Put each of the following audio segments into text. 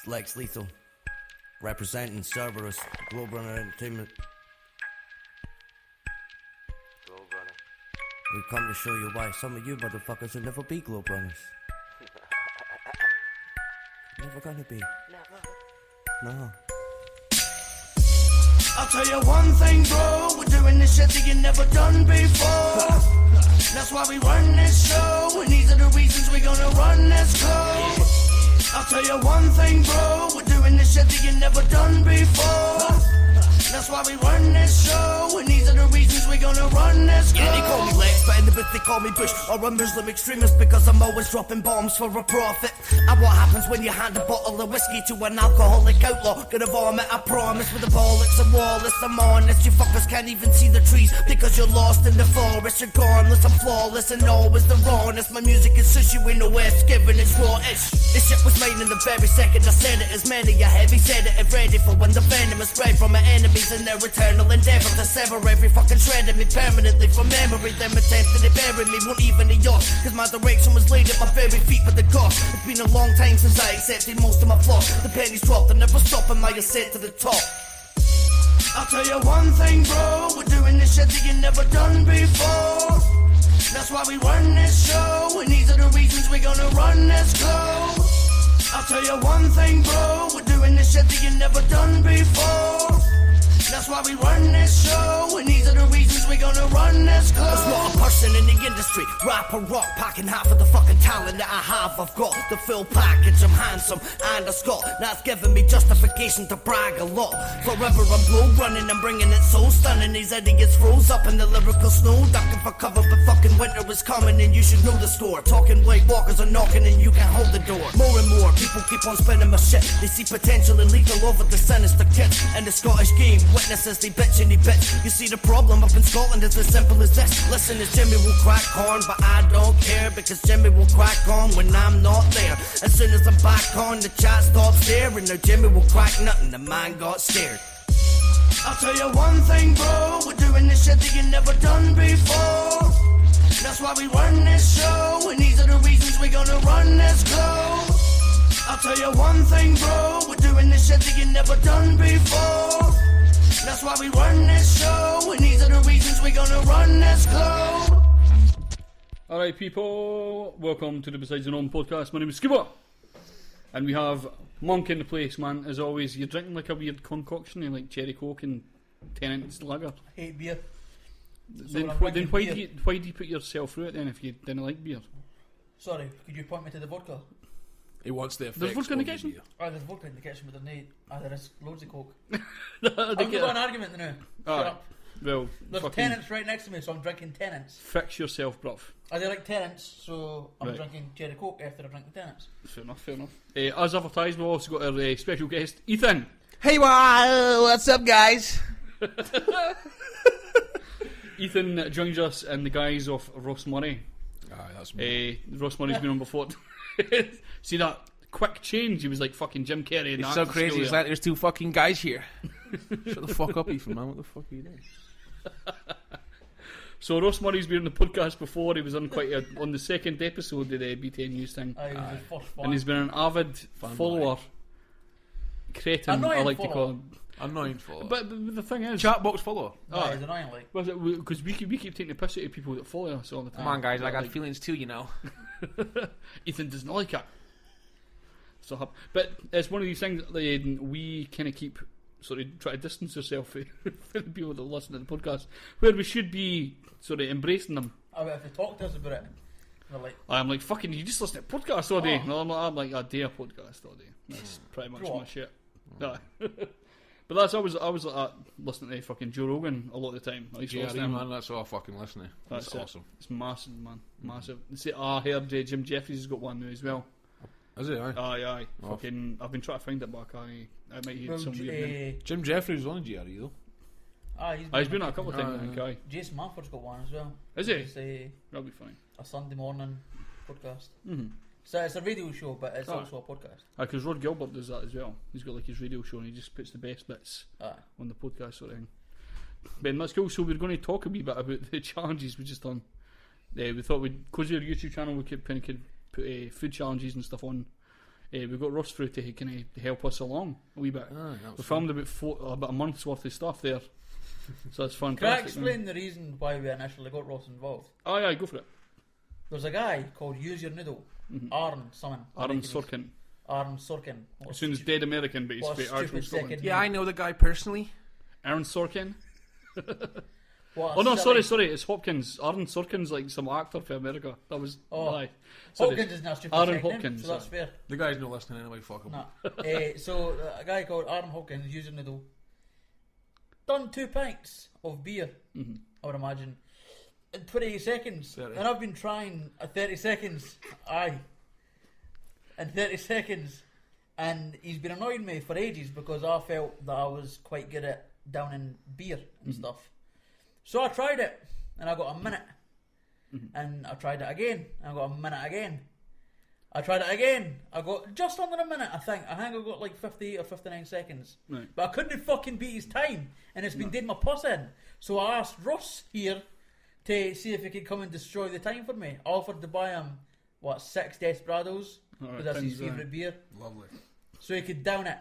Lex Lethal, representing Cerberus, Globe Runner Entertainment. Globe Runner. We've come to show you why some of you motherfuckers will never be Globe Runners. Never gonna be. Never. No. I'll tell you one thing, bro. We're doing this shit that you never done before. That's why we run this show, and these are the reasons we're gonna run this code. I'll tell you one thing, bro. We're doing this shit that you never done before. That's why we run this show, and these are the reasons we're gonna run this code. Yeah, they call me Lex, but in the booth they call me Bush, or a Muslim extremist, because I'm always dropping bombs for a profit. And what happens when you hand a bottle of whiskey to an alcoholic outlaw? Gonna vomit, I promise, with the bollocks and Wallace. I'm honest, you fuckers can't even see the trees, because you're lost in the forest. You're garmless, I'm flawless, and always the rawness. My music is sushi in the west, giving it's raw-ish. This shit was made in the very second I said it. As many a heavy sedative, ready for when the venom is spread from my enemies in their eternal endeavor to sever every fucking shred of me permanently from memory. Them attempting to bury me won't even a yacht, cause my direction was laid at my very feet with the gods. It's been a long time since I accepted most of my flaws. The pennies dropped and never stopping my ascent to the top. I'll tell you one thing, bro. We're doing this shit that you never done before. That's why we run this show, and these are the reasons we're gonna run this code. I'll tell you one thing, bro. We're doing this shit that you never done before. That's why we run this show, and these are the reasons we're gonna run this code. There's not a person in the industry, rap or rock, packing half of the fucking talent that I have. I've got the full package, I'm handsome and a Scot. That's given me justification to brag a lot. Forever I'm globe running, I'm bringing it so stunning. These idiots froze up in the lyrical snow, ducking for cover, but fucking winter is coming, and you should know the score. Talking White Walkers are knocking, and you can't hold the door. More and more people keep on spinning my shit. They see potential and lethal over the sinister kids. And the Scottish game, witnesses they bitch and they bitch. You see the problem up in Scotland is as simple as this. Listen, as Jimmy will crack corn, but I don't care, because Jimmy will crack on when I'm not there. As soon as I'm back on, the chat stops there, and now Jimmy will crack nothing. The man got scared. I'll tell you one thing, bro. We're doing this shit that you never done before. That's why we run this show, and these are the reasons we're gonna run this code. I'll tell you one thing, bro. We're doing this shit that you never done before. That's why we run this show, and these are the reasons we're gonna run this code. Alright people, welcome to the Besides the Norm podcast. My name is Scuba, and we have Monk in the place, man. As always, you're drinking like a weird concoction, like cherry coke and 10-ounce lager. I hate beer. Then why do you put yourself through it then if you didn't like beer? Sorry, could you point me to the vodka? He wants the effects. There's vodka in the of kitchen? beer. Oh, there's vodka in the kitchen, but there's no. There is loads of coke. They I've get got it. an argument now. Shut Alright. up. Well, There's fucking tenants right next to me, so I'm drinking tenants. fix yourself, bruv. I do like tenants, so I'm Right. drinking cherry coke after I drink the tenants. Fair enough, fair enough. As advertised, we've also got our special guest, Ethan. Hey, what's up, guys? Ethan joins us in the guise of Ross Murray. Aye, that's me. Ross Murray's been on before. See that quick change? He was like fucking Jim Carrey. It's so crazy. It's like there's two fucking guys here. Shut the fuck up, Ethan, man. What the fuck are you doing? So Ross Murray's been on the podcast before. He was on on the second episode of the BTN news thing, I was the first one. and he's been an avid follower. Cretin, Annoying I like to call follower. him. Annoying follow. But the thing is, Chatbox follower. He's annoying, like. was it because we keep taking the piss out of people that follow us all the time. Come on, guys. I got Like, feelings too, you know. Ethan doesn't like it. So, but it's one of these things that we kind of keep sort of try to distance ourselves from the people that listen to the podcast, where we should be sort of embracing them. I bet if they talk to us about it, they're like, I'm like, fucking, you just listen to podcasts all day. Oh. No, I'm like, I dare podcast all day. That's pretty much Grow my up. shit. Aye. But that's I was like that, listening to fucking Joe Rogan a lot of the time. I used to listen to GRE, him. man. That's all I fucking listen to. That's That's it. awesome. It's massive, man, massive. See, I heard Jim Jeffries has got one now as well. Is it, aye? Aye. Oh. Fucking, I've been trying to find it back. I might hear well, some weird name. Jim Jeffries was on GRE, though. He's been on a couple of times, I Aye, think. Aye. Jason Manford's got one as well. Is he? It's That'll be fine. a Sunday morning podcast. Mm-hmm. So it's a radio show, but it's Oh. also a podcast. Because Rod Gilbert does that as well. He's got like his radio show and he just puts the best bits Aye. on the podcast sort of thing. Ben, that's cool. So we're going to talk a wee bit about the challenges we just done. We thought because of your YouTube channel we could put food challenges and stuff on we got Ross through to kind of help us along a wee bit. That We filmed about a month's worth of stuff there, so that's Can I fantastic. explain the reason why we initially got Ross involved? Oh yeah, go for it. There's a guy called Use Your Noodle, Aaron something. Aaron Sorkin. Aaron Sorkin. What a As soon as stu- dead American, but he's what a actual stupid Scotland. second Yeah, I know the guy personally. Aaron Sorkin. what a Oh no, silly- sorry, it's Hopkins. Aaron Sorkin's like some actor for America. That was Oh. aye. Sorry. Hopkins is not stupid. Aaron second name, Hopkins, so that's aye. fair. The guy's not listening anyway. Fuck him. Nah. So a guy called Aaron Hopkins, Use Your Noodle, done 2 pints of beer. I would imagine in 28 seconds, 30. and I've been trying 30 seconds. Aye, in 30 seconds, and he's been annoying me for ages because I felt that I was quite good at downing beer and stuff. So I tried it, and I got a minute, and I tried it again, and I got a minute again. I tried it again. I got just under a minute, I think. I got like 58 or 59 seconds. Right. But I couldn't fucking beat his time, and it's been dead my puss in. So I asked Ross here to see if he could come and destroy the time for me. I offered to buy him, 6 Desperados, because that's his tins, favourite beer, Lovely. so he could down it.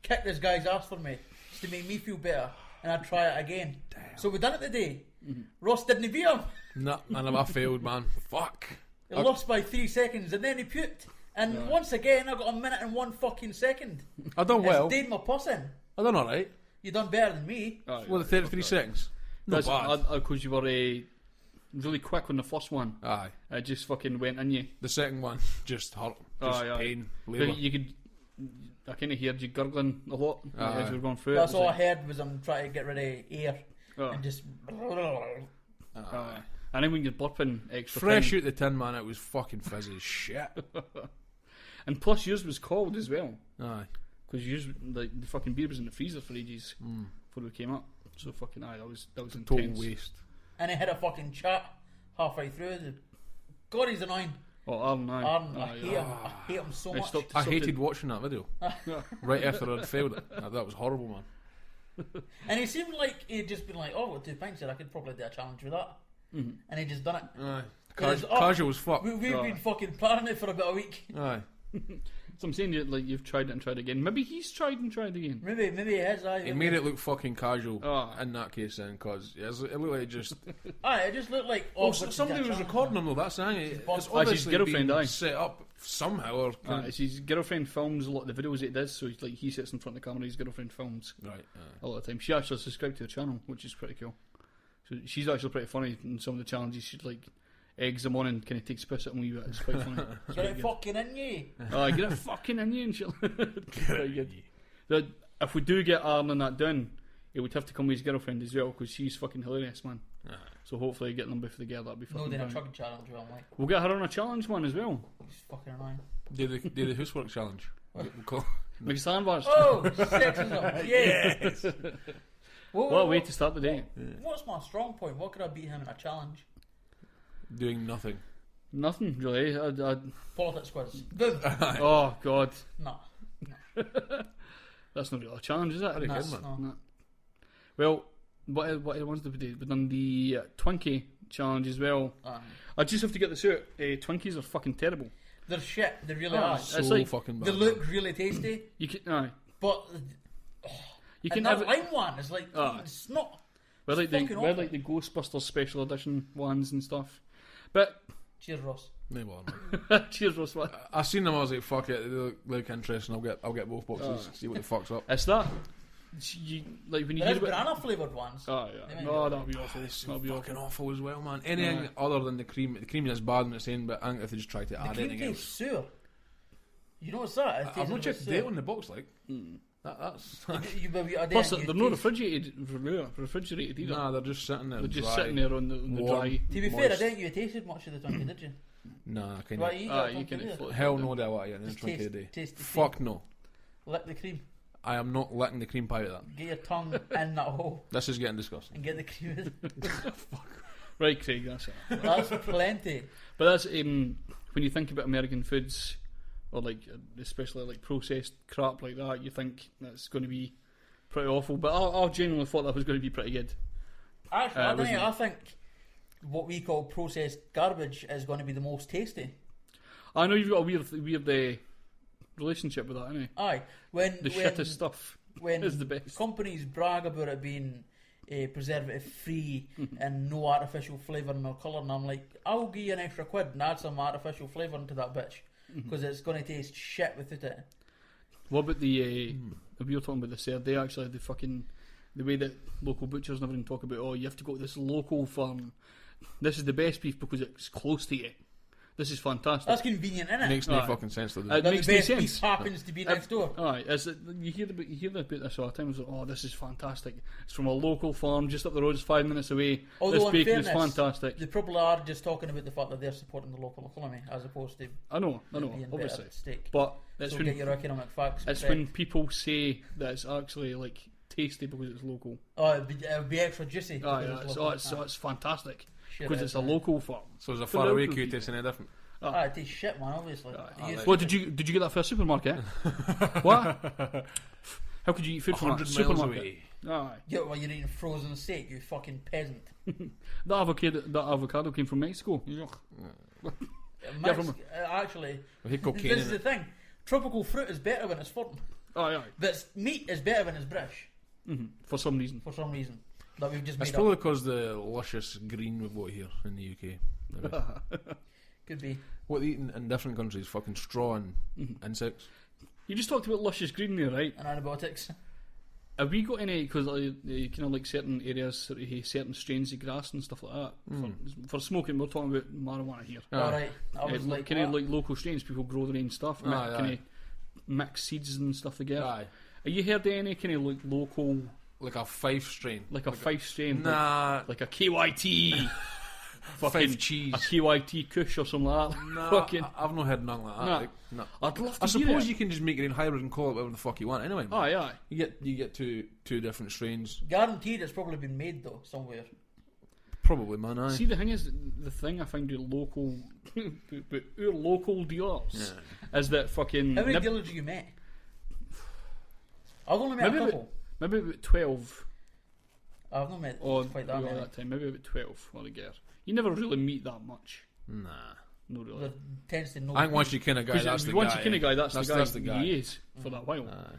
Kick this guy's ass for me, just to make me feel better, and I'd try it again. So we done it today. Ross didn't beat him. No, and I failed, man. Fuck. He lost by 3 seconds, and then he puked. And once again, I got a minute and 1 fucking second. I done well. It's dead my puss in. I done alright. You done better than me. Aye, Well, the 33 seconds. Not bad. Because you were really quick on the first one. Aye. It just fucking went in you. The second one just hurt. Just Aye, aye. pain. But Labour. you could. I kind of heard you gurgling a lot Aye. as we were going through That's it. all I heard was I'm trying to get rid of air Oh. and just. Aye. And then when you're burping extra Fresh time. out the tin, man. It was fucking fizzy as shit. And plus yours was cold as well. Aye. Because the fucking beer was in the freezer for ages before we came up. So fucking that was intense. Total waste. And I had a fucking chat halfway through. God, he's annoying. Oh, Aaron, aye. Aaron, I Aye, hate aye. him. I hate him so I much. stopped- I stopped hated it. watching that video. Right after I'd failed it. That was horrible, man. And he seemed like he'd just been like, "Oh, I've got 2 pints here. I could probably do a challenge with that." And he just done it. Aye. Because, oh, Casual as fuck. We've been fucking planning it for about a week. Aye. So I'm saying you've tried it and tried again. Maybe he's tried and tried again. Maybe he has. It made it look fucking casual Oh. in that case then, because it looked like just... Aye, it just looked like. Oh, but somebody you did was a recording challenge. him though, that's the thing. It's Aye, she's obviously girlfriend, been aye. set up somehow. Or It's his girlfriend films a lot of the videos it does, so he sits in front of the camera, his girlfriend films Right. a lot of the time. She actually subscribed to the channel, which is pretty cool. So she's actually pretty funny in some of the challenges. She like eggs them on and kind of takes a piss at them a wee bit. It's quite funny. It's Get pretty it good. fucking in you. Get it fucking in you and shit. Very good. But if we do get Aaron and that done, he would have to come with his girlfriend as well, because she's fucking hilarious, man. So hopefully getting them both together, that'd be No, fucking then a brilliant. trucking challenge. Well, I'm like, We'll get her on a challenge one as well. he's fucking annoying. Do the housework challenge. We'll call- Make a sandwich. Oh, sexism. Yes. What a way to start the day. What's my strong point? What could I beat him in a challenge? Doing nothing. Nothing really. Politics quiz. Boom. Oh god, No. that's not really a challenge, is it? Very That's good, man. no. No. Well, what other ones did we do? We've done the Twinkie challenge as well. I just have to get this out. Twinkies are fucking terrible. They're shit. They really Oh, are. it's So like- fucking bad. They look really tasty, You can, but you and can that have it. lime one is like Aye. it's not. We're like fucking we're awful. like the Ghostbusters special edition ones and stuff. But Cheers, Ross. No bother, man. cheers, Ross. What? I seen them. I was like, "Fuck it." They look interesting. I'll get both boxes. See what the fuck's up. It's that. You like when you There hear is about. banana flavoured ones. Oh They yeah. might No, be that'll be awful. It's That'll be fucking awful. awful as well, man. Anything other than the cream is bad in its own. But I think if they just try to The add cream anything tastes else, sour. You know what's that? It tastes I've a not bit checked the sour. date on the box. Like that's Plus, they're not refrigerated either. nah. They're just sitting there. They're just dry, sitting there on the warm. dry. To be fair, I moist. don't think you tasted much of the Twinkie, did you? Nah, kind Right, of. you got a You Twinkie, can did you? float. Hell no, that what I Just drink a day. taste the Fuck no. Lick the cream. I am not licking the cream pie of that. Get your tongue in that hole This is getting disgusting. and get the cream in. Right, Craig. That's it. That's plenty. But that's when you think about American foods, or like especially like processed crap like that, you think that's going to be pretty awful. But I genuinely thought that was going to be pretty good. Actually, wasn't it? I think what we call processed garbage is going to be the most tasty. I know you've got a weird relationship with that, innit? Aye, when The shittest stuff when is the best. companies brag about it being preservative free and no artificial flavouring or colour, and I'm like, I'll give you an extra quid and add some artificial flavouring to that bitch because it's going to taste shit without it. What about the? We were talking about this there. They actually had the way that local butchers and everything talk about. Oh, you have to go to this local farm. This is the best beef because it's close to you. This is fantastic. That's convenient, isn't it? Makes no Aye. fucking sense to do. It That makes the no best sense. beef happens to be next door. Aye, you hear about this all the time. It's like, oh, this is fantastic. It's from a local farm just up the road. It's 5 minutes away. Although This in bacon is fairness, fantastic. They probably are just talking about the fact that they're supporting the local economy as opposed to I know, being better obviously. at stake. But it's So when get your economic facts. it's correct. when people say that it's actually like tasty because it's local. Oh, it'd be extra juicy. Aye, because it's so local. it's fantastic Sure because it it's is, a aye. local farm. So there's a For far away local queue people. tasting any different. Ah, it tastes shit, man. Obviously. Aye. You What did you get that for a supermarket? What? How could you eat food from a 100 miles supermarket? away. Aye. Yeah, well, you're eating frozen steak, you fucking peasant. That avocado came from Mexico. Yuck. Max, actually, I think cocaine this is in the it. thing. Tropical fruit is better when it's foreign, Aye, aye. but meat is better when it's British For some reason. for some reason that we've just It's made probably up. because the luscious green we've got here in the UK. Maybe. Could be. What they eat in different countries, fucking straw and insects. You just talked about luscious green there, right? And antibiotics. Have we got any, because kind of like certain areas, sort of certain strains of grass and stuff like that for smoking? We're talking about marijuana here. All right. I was like, kind of what? like local strains, people grow their own stuff, Aye, kind aye. of mix seeds and stuff together. Aye. Have you heard of any kind of like local, Like a Fife strain. like a Fife strain, Nah. like a KYT, fucking Fife cheese. a KYT Kush or something like that? Nah, Fucking, I've not heard nothing like that. Nah. Like, no. I'd love to I hear suppose it. you can just make your own hybrid and call it whatever the fuck you want anyway. man. Aye, aye. You get two different strains. Guaranteed it's probably been made though, somewhere. Probably, man. Aye. See, the thing is, the thing I find with local, with our local dealers, is that fucking How many dealers have you met? I've only met a maybe couple. maybe about 12 I've not met or quite that at many. that time, maybe about 12 altogether. You never really meet that much. Nah. No, really. There tends to know. I think once you kind of guy, that's the once guy. you kind of guy, that's the guy. guy. He is for that while. Aye.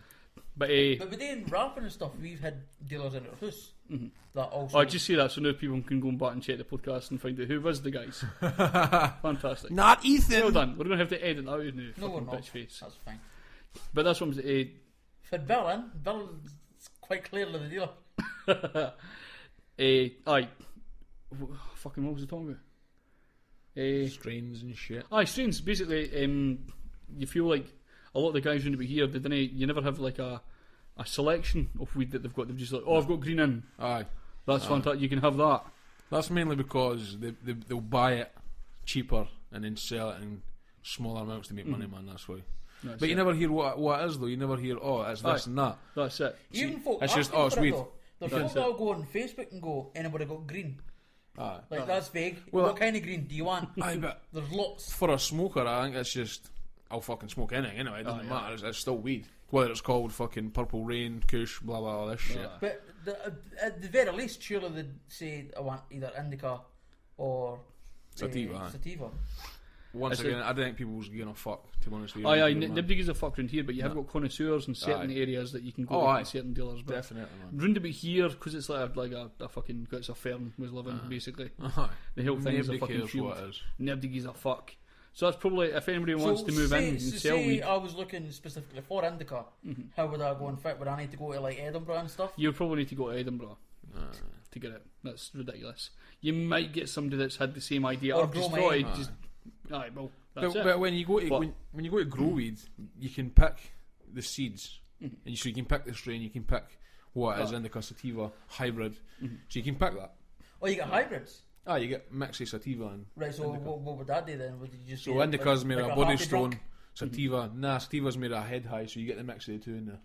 But But within rapping and stuff, we've had dealers in our house that also. I just say that so now people can go back and check the podcast and find out who was the guys. Fantastic. Not Ethan. Well done. We're going to have to edit that out now. no, we're Fucking not. bitch face. That's fine. But that's what I'm saying. For Bill, Bill's quite clearly the dealer. Aye. Fucking what was I talking about? Strains and shit. Aye, strains. Basically, you feel like a lot of the guys around about here, you never have like a selection of weed that they've got. They're just like, oh, I've got green in. Aye. That's fantastic. You can have that. That's mainly because they'll buy it cheaper and then sell it in smaller amounts to make money, man. That's why. That's But you it. never hear what it is though. You never hear, oh, it's this Aye. and that. That's it. Even folk it's just, asking oh, it's for it, weed. though. There's That's folk it. that'll go on Facebook and go, anybody got green? Aye. Like, that's vague. Well, what kind of green do you want? Aye, but There's lots. for a smoker, I think it's just I'll fucking smoke anything anyway. It doesn't matter. It's still weed. Whether it's called fucking Purple Rain, Kush, blah blah, all this shit. But at the very least, surely they'd say, I want either indica or Sativa, aye. sativa. Once It's again, I don't think people's gonna fuck. To be honest with you, Aye, man. nobody gives a fuck around here, but you have got connoisseurs in certain Aye. areas that you can go Oh, to aye. and certain dealers. But Definitely, man. round about here, because it's like a fucking, it's a firm was living basically. Aye. The whole thing is a Nobody fucking cares shield. what it is. Nobody gives a fuck. So that's probably if anybody wants to move in and sell say weed, I was looking specifically for indica. How would I go and fit? Would I need to go to like Edinburgh and stuff? you probably need to go to Edinburgh to get it. That's ridiculous. You might get somebody that's had the same idea. Or I've just grow thought mine. I'd just aye, well, that's But, it. but when you go to But- when you go to grow weed, you can pick the seeds, and so you can pick the strain. You can pick what is indica, sativa, hybrid. So you can pick that. Oh, you get hybrids. Ah, you get mix of sativa and Right, so what would that do then? Would you just so get, indica's made like of a body happy stone. drunk? Sativa, sativa's made of head high, so you get the mix of the two in there.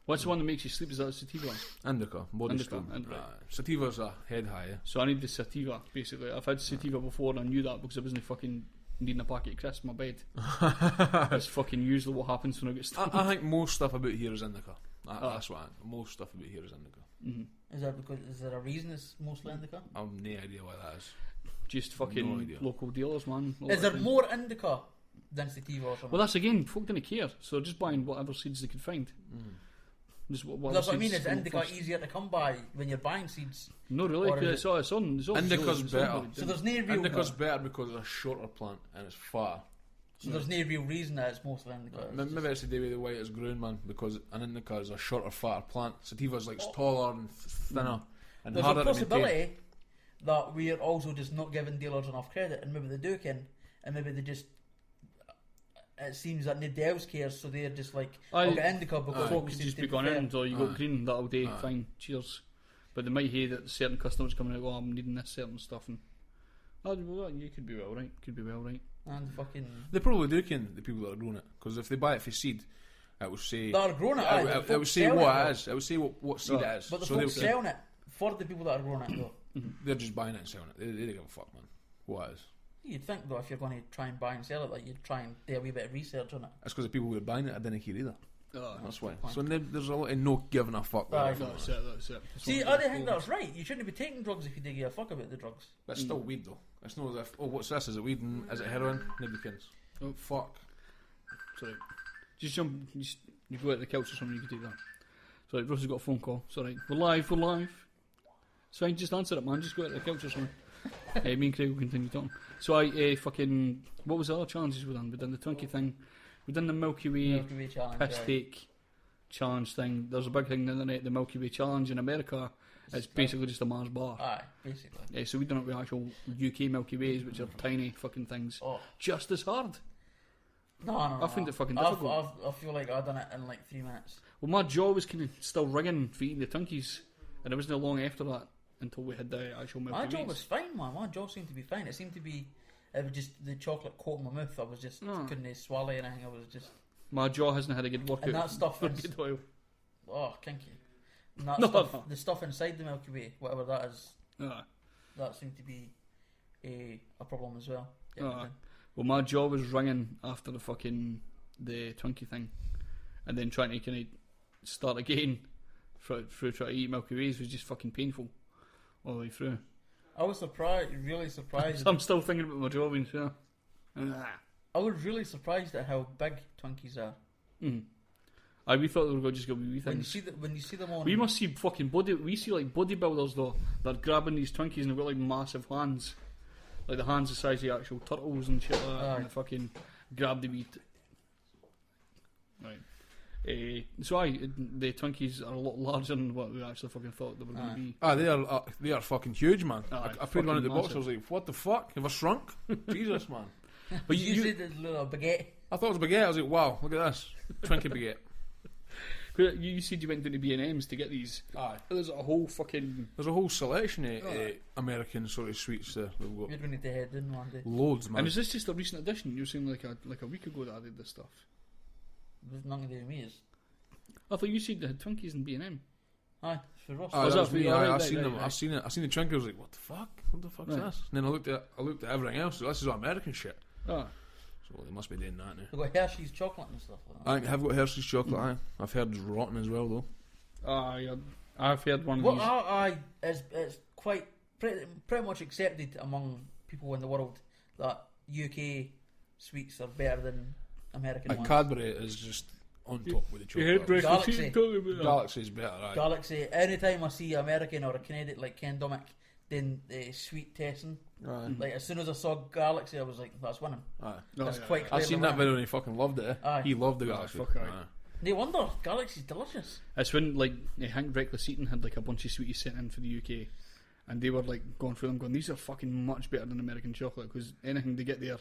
What's the one that makes you sleep? Is that the sativa? Indica, body Indica, stone. right. Sativa's a head high. Yeah. So I need the sativa, basically. I've had sativa before and I knew that because I wasn't fucking needing a packet of crisps in my bed. That's fucking usually what happens when I get stoned. I think most stuff about here is indica. That's what most stuff about here is indica. Is there a reason it's mostly indica? I have no idea why that is. Just No fucking idea. local dealers, man. all Is the there time. more indica Densitiva or something. Well, that's again, folk didn't care, so they're just buying whatever seeds they could find. Just whatever That's what I seeds mean. Is come up indica first. easier to come by when you're buying seeds? No, really, or 'cause is it's all it's on. It's all Indica's it's better. on- So there's no real. Indica's better because it's a shorter plant and it's fatter. So there's no real reason that it's mostly indica. It's Maybe it's to do with the way it's grown, man, because an indica is a shorter, fatter plant. Sativa's like taller and thinner and There's harder a to maintain. possibility that we're also just not giving dealers enough credit, and maybe they do can, and maybe they just. It seems that nobody else cares, so they're just like, I'll get indica because folk we could seem just to be be going fair. in, or you got green, that'll do, fine, cheers. But they might hear that certain customers coming out, oh, I'm needing this certain stuff, and well, you could be well right. And fucking. They probably do can, the people that are growing it, because if they buy it for seed, it will say. That are growing it, aye, It the will folk say selling what it, it is. It will say what seed it is. But the so folks they'll- selling it for the people that are growing it, though. they're just buying it and selling it. They don't give a fuck, man. What it is. You'd think, though, if you're going to try and buy and sell it, that you'd try and do a wee bit of research on it. That's because the people who are buying it, I didn't care either. Oh, That's why. point. So there's a lot of no giving a fuck. Aye. there. that's it. That's See, I don't think that's right. You shouldn't be taking drugs if you don't give a fuck about the drugs. But it's still weed though. It's not as if, oh, what's this? Is it weed and is it heroin? Nobody cares. Oh. Fuck. Sorry. Just jump, you go out the couch or something, you can take that. Sorry, Russ has got a phone call. Sorry. We're live. It's fine, just answer it, man. Just go out the couch or something. Me and Craig will continue talking. So fucking, what was the other challenges we done? We done the Twinkie thing. We done the Milky Way Milky Way challenge. piss aye. take challenge thing. There's a big thing on the internet, the Milky Way challenge in America. It's basically just a Mars bar. Aye, basically. So we done it with actual UK Milky Ways, which are tiny fucking things. Oh. Just as hard. No. I find it fucking difficult. I feel like I've done it in like 3 minutes. Well, my jaw was kind of still ringing for eating the Twinkies, and it wasn't long after that until we had the actual Milky My Ways. jaw was fine, man. My jaw seemed to be fine. It seemed to be. It was just the chocolate coating my mouth. I was just couldn't swallow anything. I was just. My jaw hasn't had a good workout. And that stuff for is- good oil. Oh, kinky. And that No, stuff, no. the stuff inside the Milky Way, whatever that is, Ah. that seemed to be a problem as well. Ah. Well, my jaw was ringing after the Twinkie thing, and then trying to kind of start again through trying to eat Milky Ways was just fucking painful all the way through. I was really surprised. I'm still thinking about my jaw being sore. I was really surprised at how big Twinkies are. We thought they were going to just go wee When you things. see them on, We must see fucking we see like bodybuilders though, that are grabbing these Twinkies and they've got like massive hands. Like the hands the size of the actual turtles and shit like that, Aye. and they fucking grab the wee right. The Twinkies are a lot larger than what we actually fucking thought they were going Aye. to be. They are fucking huge, man. Aye, I put one in the fucking box. I was like, what the fuck? Have I shrunk? Jesus, man. But you said it's a little baguette. I thought it was baguette. I was like, wow, look at this, Twinkie baguette. You said you went down to B&M's to get these. Aye. There's a whole fucking There's a whole selection of American sort of sweets there. They've got You're going to head in one day. loads, man. And is this just a recent addition? You were saying like a week ago that I did this stuff. There's nothing to do with me. Is I thought you said they had Twinkies in B&M. aye, for Ross. Aye, Was that that was for me. you? Aye, Right, I right, seen right, them. right. I seen it. I seen the Twinkie. I was like, what the fuck? What the fuck's Right. this? And then I looked at everything else. So this is all American shit. Ah. So they must be doing that now. They've got Hershey's chocolate and stuff like that. I have got Hershey's chocolate. Aye, I've heard it's rotten as well though. Yeah, I've heard one of Well, these. it's quite pretty much accepted among people in the world that UK sweets are better than American ones. Cadbury is just on top with the You heard chocolate. breakfast Galaxy. eating talking about that. Galaxy's better. Aye. Galaxy. Anytime I see American or a Canadian like Ken Domick, then sweet testing. Aye. Like as soon as I saw Galaxy, I was like, that's winning. Aye. That's yeah, quite yeah. clear. I seen that video and he fucking loved it. Aye. He loved the Oh, Galaxy. fuck aye. Aye. No wonder Galaxy's delicious. It's when like Hank Reckless Eating had like a bunch of sweeties sent in for the UK, and they were like going through them, going, these are fucking much better than American chocolate because anything they get there,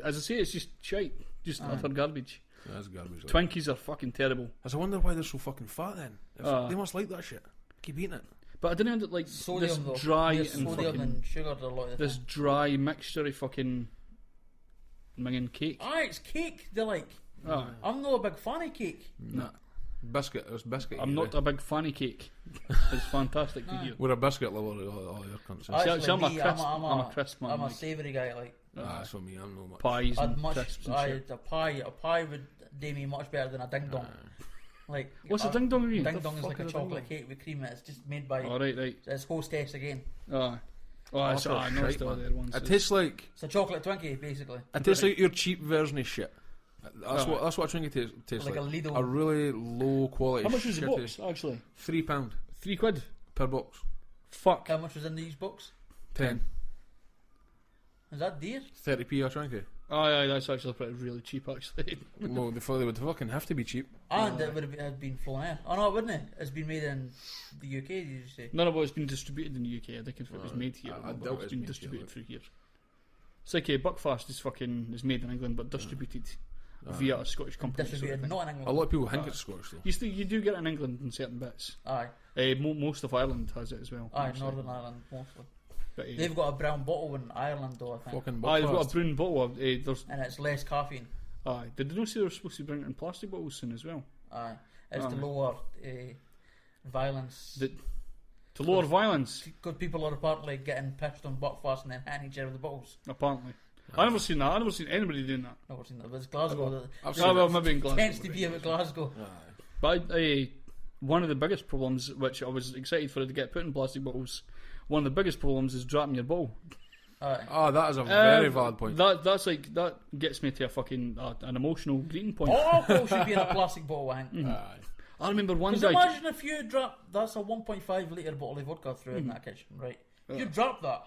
as I say, it's just shite, just utter garbage. That's garbage. Twinkies are fucking terrible. I wonder why they're so fucking fat then. They must like that shit. Keep eating it. But I didn't end like Sodium this though. dry There's and sodium fucking and sugar to a lot of the this time. dry mixture of fucking minging cake. Aye, it's cake. They're like. Aye. I'm not a big fan of cake. Nah, Biscuit. There's biscuit. I'm not a big fanny cake. It's fantastic to hear. We're a biscuit lover. All your cunts. Actually, See, I'm a me, crisp- I'm a crisp man, I'm a like. savoury guy. Like That's for me. I'm no much. Pies I'd and much. crisps and I shit. a pie would do me much better than a ding dong. Like What's a ding dong mean? Ding The dong is fuck like a is chocolate ding cake with cream. It's just made by dong? Oh, right. it's Hostess again. Aye. Oh, it's utter I know shite, still man. there ones. It tastes like It's a chocolate Twinkie, basically. your cheap version of shit. That's Right. what a Twinkie tastes Like like. a Lidl. A really low quality. How much was the shitty- box actually? £3 £3 per box. Fuck. How much was in these books? 10. Is that dear? 30p a Twinkie. Oh yeah, that's actually pretty really cheap actually. Well, they would fucking have to be cheap. And it would have been flown out. Oh no, it wouldn't it? It's been made in the UK, did you say? None of it's been distributed in the UK. I think if it was made here, I but doubt it's it's been made here, distributed like. through here. It's like Buckfast is made in England but distributed via a Scottish company. sort of Distributed, thing. not in England. A lot of people think it's Scottish though. You do get it in England in certain bits. Aye, Most of Ireland has it as well. aye, actually. Northern Ireland mostly. But, They've got a brown bottle in Ireland though, I think. Fucking they've got a Buckfast. brown bottle. There's And it's less caffeine. Did they not say they were supposed to bring it in plastic bottles soon as well? Aye. It's to Aye. lower violence. To lower violence, Because people are apparently getting pissed on Buckfast and then hitting each other with the bottles. apparently. I never seen that. I never seen anybody doing that. Never seen that. But it's Glasgow that I've Oh, well, seen maybe in Glasgow. tends to be about Glasgow. But one of the biggest problems, which I was excited for it to get put in plastic bottles, one of the biggest problems is dropping your bottle. Aye. Oh, that is a very valid point. That gets me to a fucking an emotional greeting point. Alcohol should be in a plastic bottle, I think. Aye. I remember one Because guy. imagine if you drop, that's a 1.5 litre bottle of vodka through in that kitchen, right? You drop that.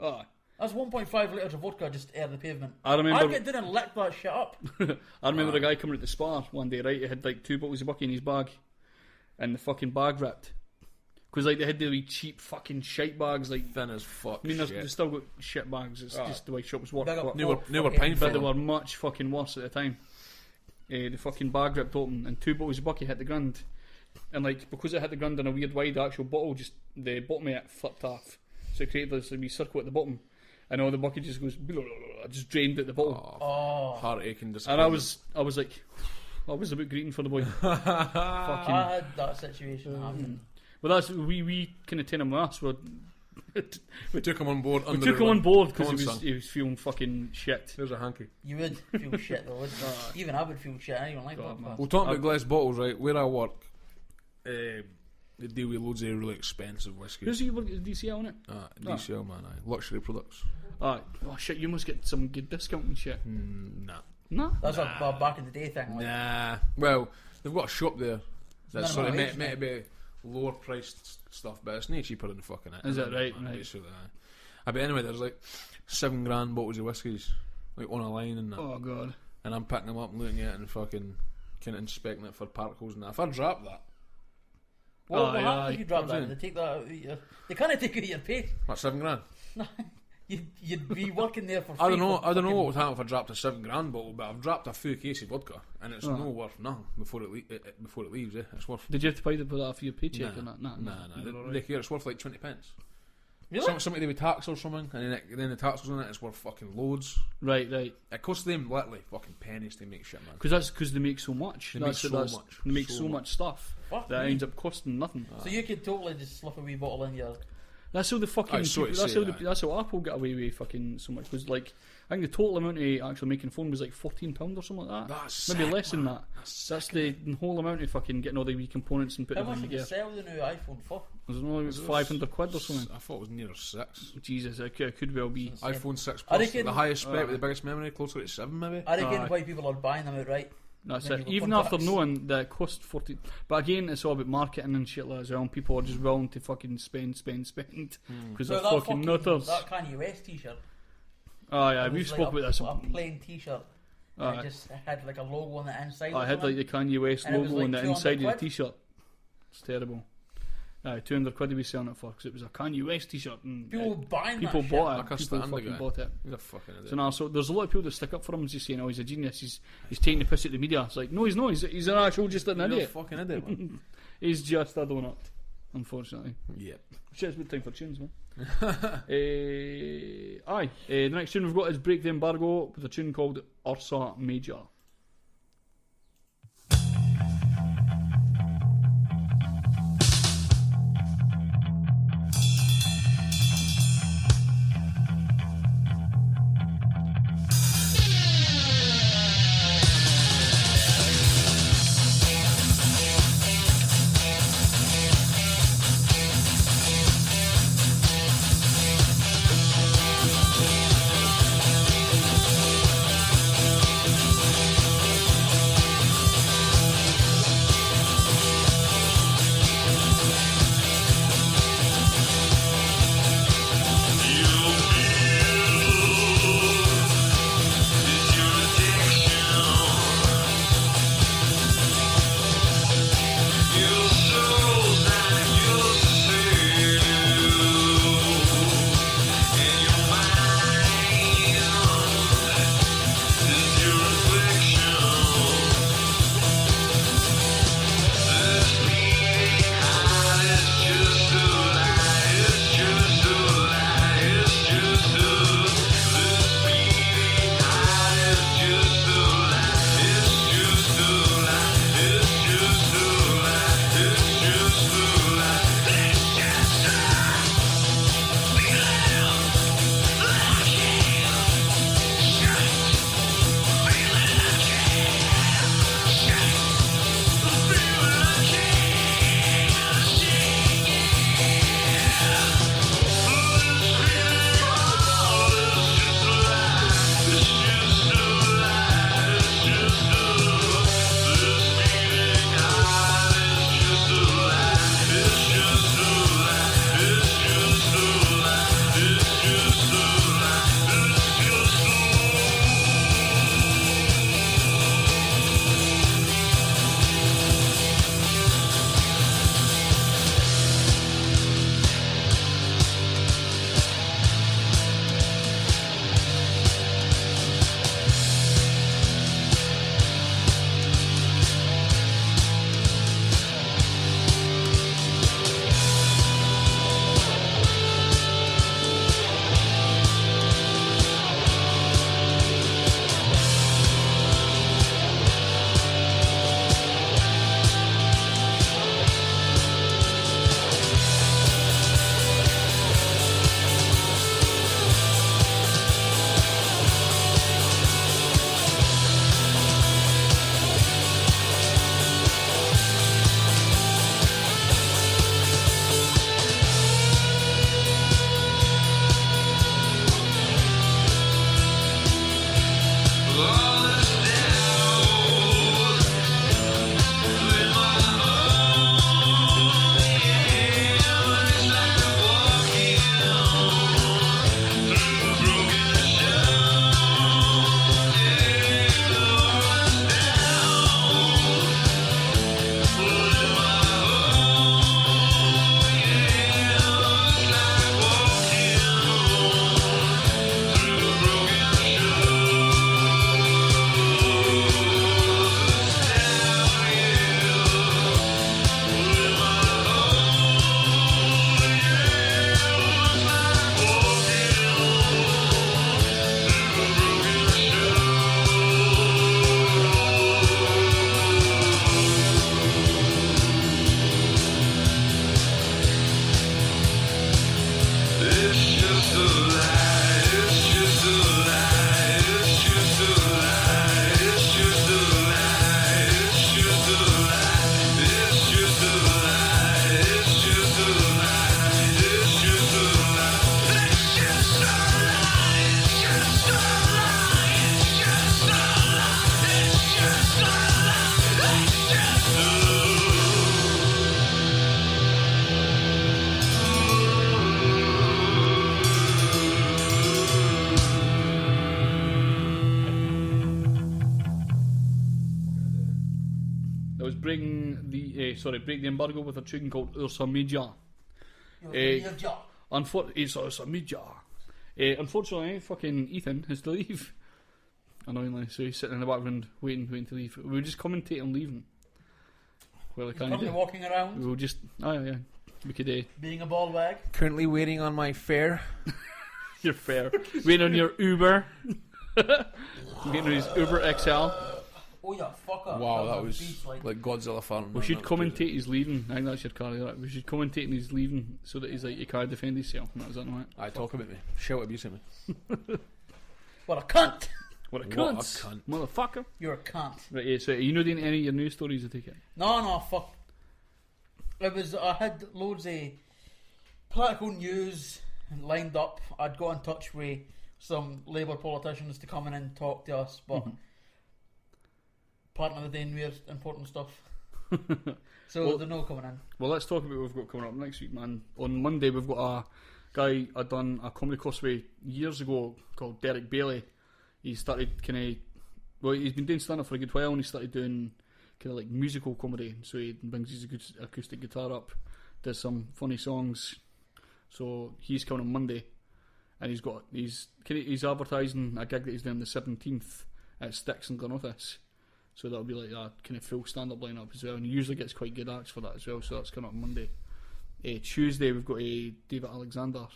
Ah, That's 1.5 litres of vodka just air the pavement. I remember- I'd get down and lick that shit up. I remember a guy coming at the spa one day, right? He had like 2 bottles of bucky in his bag, and the fucking bag ripped. Because like they had the wee cheap fucking shite bags, like Thin as fuck. I mean, they shit. still got shit bags. It's just the way shops work. Big up But, They were fucking- painful. but they were much fucking worse at the time. The fucking bag ripped open, and 2 bottles of bucky hit the ground. And like because it hit the ground in a weird way, the actual bottle just the bottom of it flipped off, so it created this wee circle at the bottom, and all the bucky just goes just drained at the bottom. Oh, Heartache and And disappointment. I was like, I was about greeting for the boy. Fucking. I had that situation happen. Well, that's we kind of ten him with us. We took him on board. We took him on board because Come on, he was son. he was feeling fucking shit. There's a hanky. You would feel shit though, wouldn't you? Even I would feel shit. I don't even like God, vodka. man. We'll talk about glass bottles, right? Where I work, they deal with loads of really expensive whiskies. Who's he working at DCL on it? DCL, man, aye. Luxury products. Oh shit! You must get some good discount and shit. Nah. Nah. That's a back in the day thing. Like, Nah. Well, they've got a shop there. That's sort of Minimum meant wage, to be lower priced stuff, but it's not cheaper than fucking it. Is it right? Man, Right. basically, aye. But anyway, there's like $7,000 bottles of whiskies, like on a line and that. Oh god. And I'm picking them up and looking at it and fucking kind of inspecting it for particles and that. If I drop that, what Aye, happens aye. if you drop I'm that? saying. They take that out of your... They kind of take out your pay. what, $7,000? You'd be working there for free. I don't know. for I don't know fucking- what would happen if I dropped a $7,000 bottle, but I've dropped a full case of vodka, and it's Oh. no worth nothing before it leaves. It's worth. Did you have to pay for that for your paycheck Nah, or not? nah. You're all They right. care. It's worth like 20 pence. Really? Something to do with tax or something, and then the tax was on it. It's worth fucking loads. Right. It costs them literally fucking pennies to make shit, man. Because they make so much. They make so much. They make So so much stuff Fuck that me. ends up costing nothing. So you could totally just slip a wee bottle in your... That's how the fucking. I sort of that's say how that. that's how Apple got away with fucking so much. Because like I think the total amount of actually making a phone was like £14 or something like that. That's Maybe sick, less than man. that. That's the whole amount of fucking getting all the wee components and putting How much them did you together. sell the new iPhone for? I don't know, it was £500 or something. I thought it was near 6. Jesus, it could well be. iPhone 6 I Plus, reckon- the highest spec with the biggest memory, closer to 7 maybe. I reckon Aye. why people are buying them outright. That's Then it. you've got Even after contacts. knowing that it cost 40, but again, it's all about marketing and shit like that as well. And people are just willing to fucking spend because So they're that fucking nutters. that Kanye West t-shirt. Oh yeah, it we was spoke like about this. a plain t-shirt. And Aye. it just had like a logo on the inside. I or had like the something. Kanye West And it was logo on like the inside of the £200. t-shirt. It's terrible. £200 to be selling it for because it was a Kanye West t-shirt and People buying people that bought I it. can't People stand the fucking guy. bought it. He's a fucking idiot. So now, so there's a lot of people that stick up for him, just saying, "Oh, he's a genius. He's taking the piss at the media." It's like, no, he's not. He's an actual just an He's a idiot. fucking idiot, man. He's just a donut, unfortunately. Yep. Shit, it's good time for tunes, man. The next tune we've got is Break the Embargo with a tune called Ursa Major. Break It was break the embargo with a tune called Ursa Major. Unfortunately, fucking Ethan has to leave. Annoyingly, so he's sitting in the background waiting to leave. We were just commentating leaving. Well, I can't Currently walking around, We'll just, yeah. We could, being a ball wag. Currently waiting on my fare. you're fair. Waiting on your Uber. Waiting on his Uber XL. Oh yeah, fucker. Wow, that a was beast, like Godzilla farm. We should commentate his leaving. I think that's your car. Right? We should commentate his leaving so that he's like, you can't defend himself. Is that not I talk about me. Shout abuse at me. What a cunt! What a What cunt. a cunt. Motherfucker. You're a cunt. Right, yeah, so you know any of your news stories, I take it? No, fuck. I had loads of political news lined up. I'd got in touch with some Labour politicians to come in and talk to us, but part of the day we're important stuff. So Well- they're not coming in. Well, let's talk about what we've got coming up next week, man. On Monday, we've got a guy I done a comedy course with years ago called Derek Bailey. He started he's been doing stand-up for a good while, and he started doing kind of like musical comedy. So he brings his acoustic guitar up, does some funny songs. So he's coming on Monday, and he's advertising a gig that he's doing the 17th at Sticks in Glenottis. So that'll be like a kind of full stand-up lineup as well, and he usually gets quite good acts for that as well. So that's coming up on Monday. Tuesday we've got David Alexander.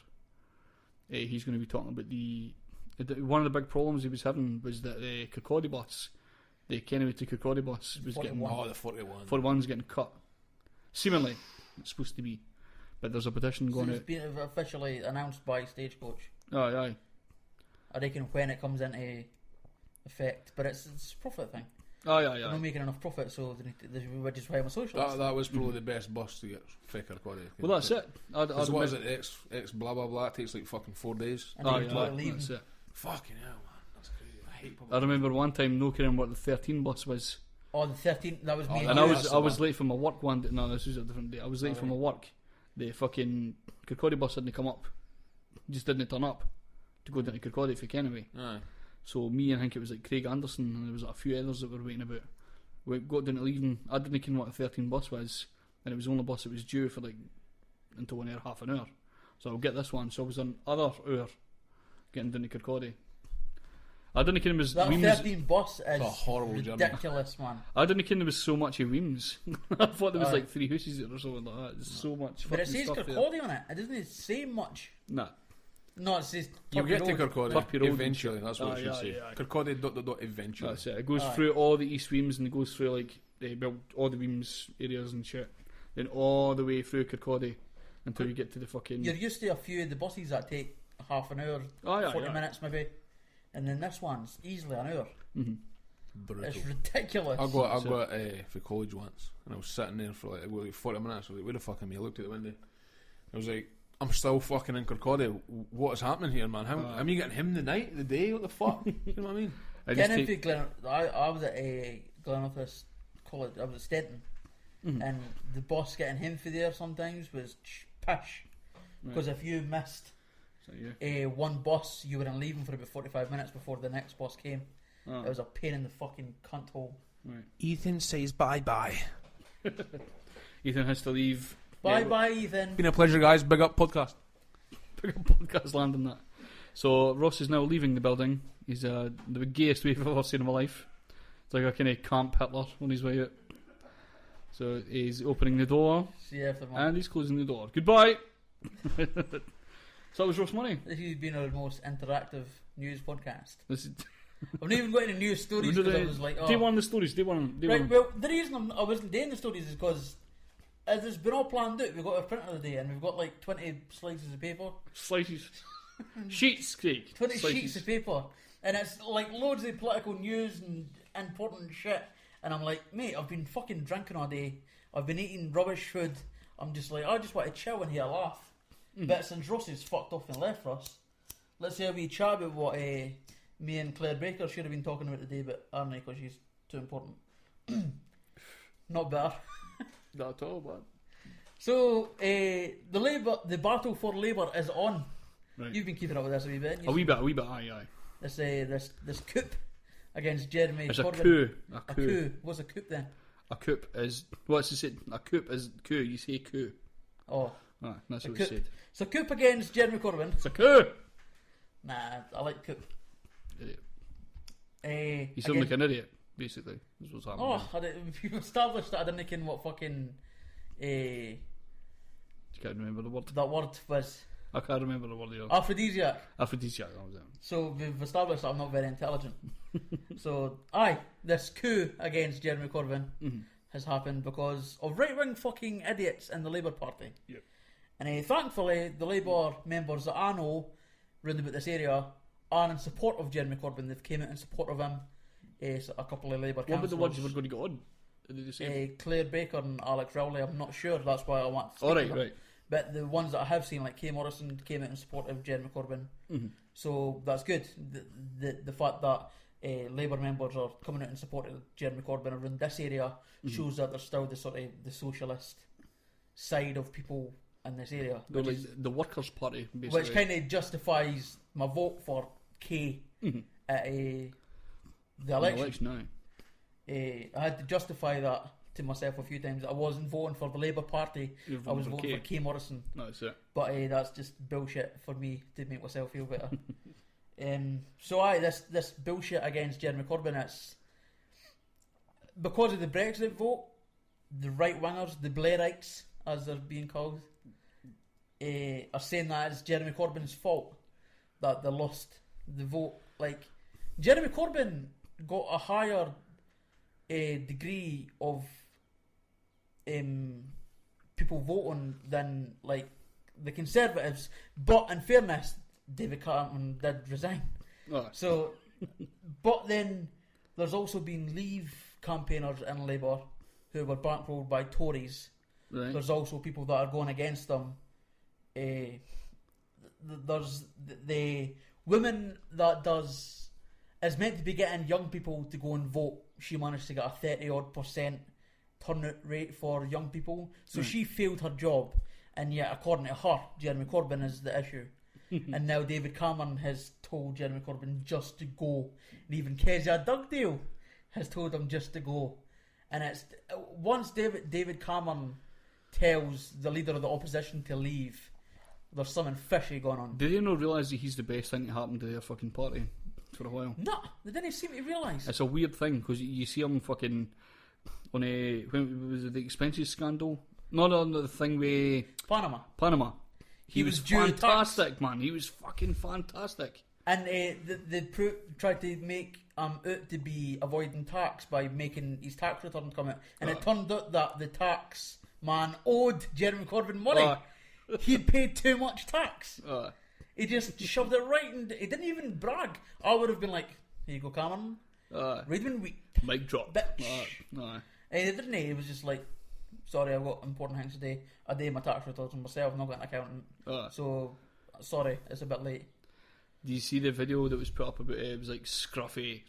He's going to be talking about one of the big problems he was having was that the Kirkcaldy bus, the Kennewy to Kirkcaldy bus, was getting Oh, the 41. 41's getting cut. Seemingly, it's supposed to be, but there's a petition going It's out. been officially announced by Stagecoach. Aye. I reckon when it comes into effect, but it's a profit thing. Aye. They're not making enough profit, so which is why I'm a socialist. That was probably the best bus to get Faker Quaddy. Well, that's it. What is it? X blah blah blah. It takes like fucking 4 days. And Aye, they aye, leaving. that's it. Fucking hell, man. That's crazy. I hate public. I remember one time no caring what the 13 bus was, Oh, the 13th, that was me. Oh, and and you. that's I was the one. late for my work one day. No, this was a different day. I was late for my work. The fucking Kirkcaldy bus didn't come up. Just didn't turn up to go down to Kirkcaldy for Kennewy. Aye. So me and I think it was like Craig Anderson and there was a few others that were waiting about. We got down to leaving. I didn't know what the 13 bus was, and it was the only bus that was due for like until half an hour. So I'll get this one. So I was on other hour getting down to Kirkcaldy. I didn't know it was That Weems. 13 bus is a horrible journey. ridiculous, man. I didn't know there was so much of Weems. I thought there was Aye. like 3 houses there or something like that. There's so much. But it fucking says stuff there. Kirkcaldy on it. It doesn't say much. Nah. No, it says You Turkey get to Road. Kirkcaldy Turkey Road. eventually. That's what Aye, it should aye, say. aye. Kirkcaldy ... eventually. That's it. It goes Aye. through all the East Weems and it goes through like all the Weems areas and shit. Then all the way through Kirkcaldy until you get to the fucking. You're used to a few of the buses that take half an hour, Aye, 40 aye. minutes maybe. And then this one's easily an hour. Brutal. It's ridiculous. I got for college once, and I was sitting there for like 40 minutes. I was like, "Where the fuck am I?" I looked at the window. I was like, "I'm still fucking in Kirkcaldy. What is happening here, man? How am you getting him the night, the day? What the fuck? You know what I mean?" I just Getting take, into I was at Glenottis College. I was at Stenton, and the bus getting him for there sometimes was pish. Because if you missed so, yeah. one bus, you were in leaving for about 45 minutes before the next bus came. Oh, It was a pain in the fucking cunt hole. right. Ethan says bye. Ethan has to leave. Bye Yeah, bye, Ethan. Been a pleasure, guys. Big up podcast. Big up podcast land on that. So Ross is now leaving the building. He's the gayest we've ever seen in my life. It's like a kind of camp Hitler on his way out. So he's opening the door See you after, man. and he's closing the door. Goodbye. So that was Ross Money. This has been our most interactive news podcast. This is I've not even got any news stories because I was like, oh. Day one the stories. Day one. Right, well, the reason I wasn't doing the stories is because it's been all planned out. We've got our printer today and we've got like 20 slices of paper. Slices. Sheets, Craig. 20 Slices. sheets of paper. And it's like loads of political news and important shit. And I'm like, mate, I've been fucking drinking all day. I've been eating rubbish food. I'm just like, I just want to chill and hear a laugh. But since Ross is fucked off and left for us, let's have a wee chat about what me and Claire Baker should have been talking about today, but aren't they, because she's too important. Not better. Not at all, man. So, the battle for Labour is on. Right. You've been keeping up with this a wee bit. A wee bit, aye. This coup against Jeremy It's a Corbyn. coup. A coup. What's a coup then? A coup is what's it said? A coup is coup. You say coup. Oh, That's a what coup. it said. It's a coup against Jeremy Corbyn. It's a coup. Nah, I like coup. Idiot. You sound like an idiot. Basically, that's what's happening. We've established that I didn't know what fucking You can't remember the word. that word was. I can't remember the word either. Aphrodisiac. Aphrodisiac. That was it. So we've established that I'm not very intelligent. So, this coup against Jeremy Corbyn has happened because of right-wing fucking idiots in the Labour Party. Yep. And thankfully, the Labour members that I know round about this area are in support of Jeremy Corbyn. They've came out in support of him. So a couple of Labour What about the councillors. ones you were going to get on? Did you say? Claire Baker and Alex Rowley. I'm not sure. That's why I want to speak All to right, them. right. But the ones that I have seen, like Kay Morrison, came out in support of Jeremy Corbyn. So that's good. The fact that Labour members are coming out in support of Jeremy Corbyn around this area shows that there's still the sort of the socialist side of people in this area, They're like the Workers' Party, basically. which kind of justifies my vote for Kay at the election. Aye. I had to justify that to myself a few times. I wasn't voting for the Labour Party. You're I was voting for voting Kay. for Kay Morrison. That's it. But that's just bullshit for me to make myself feel better. So this bullshit against Jeremy Corbyn, it's because of the Brexit vote, the right wingers, the Blairites as they're being called, are saying that it's Jeremy Corbyn's fault that they lost the vote. Like, Jeremy Corbyn got a higher degree of people voting than like the Conservatives, but in fairness, David Cameron did resign. Oh. So, but then there's also been Leave campaigners in Labour who were bankrolled by Tories. Right. There's also people that are going against them. There's the woman that is meant to be getting young people to go and vote. She managed to get a 30% turnout rate for young people, so she failed her job. And yet, according to her, Jeremy Corbyn is the issue. And now David Cameron has told Jeremy Corbyn just to go, and even Kezia Dugdale has told him just to go. And it's once David Cameron tells the leader of the opposition to leave, there's something fishy going on. Do they not realise that he's the best thing to happen to their fucking party for a while? No, they didn't seem to realise. It's a weird thing because you see him fucking on when was it the expenses scandal? No, the thing with Panama. He was due fantastic, man. He was fucking fantastic. And they tried to make out to be avoiding tax by making his tax return come out, and it turned out that the tax man owed Jeremy Corbyn money. He'd paid too much tax. He just shoved it right, and he didn't even brag. I would have been like, "Here you go, Cameron. Reading week, Mic drop. bitch." He didn't. He was just like, "Sorry, I've got important things to do. I did my tax returns myself. I'm not got an accountant. So sorry, it's a bit late." Do you see the video that was put up about it was like scruffy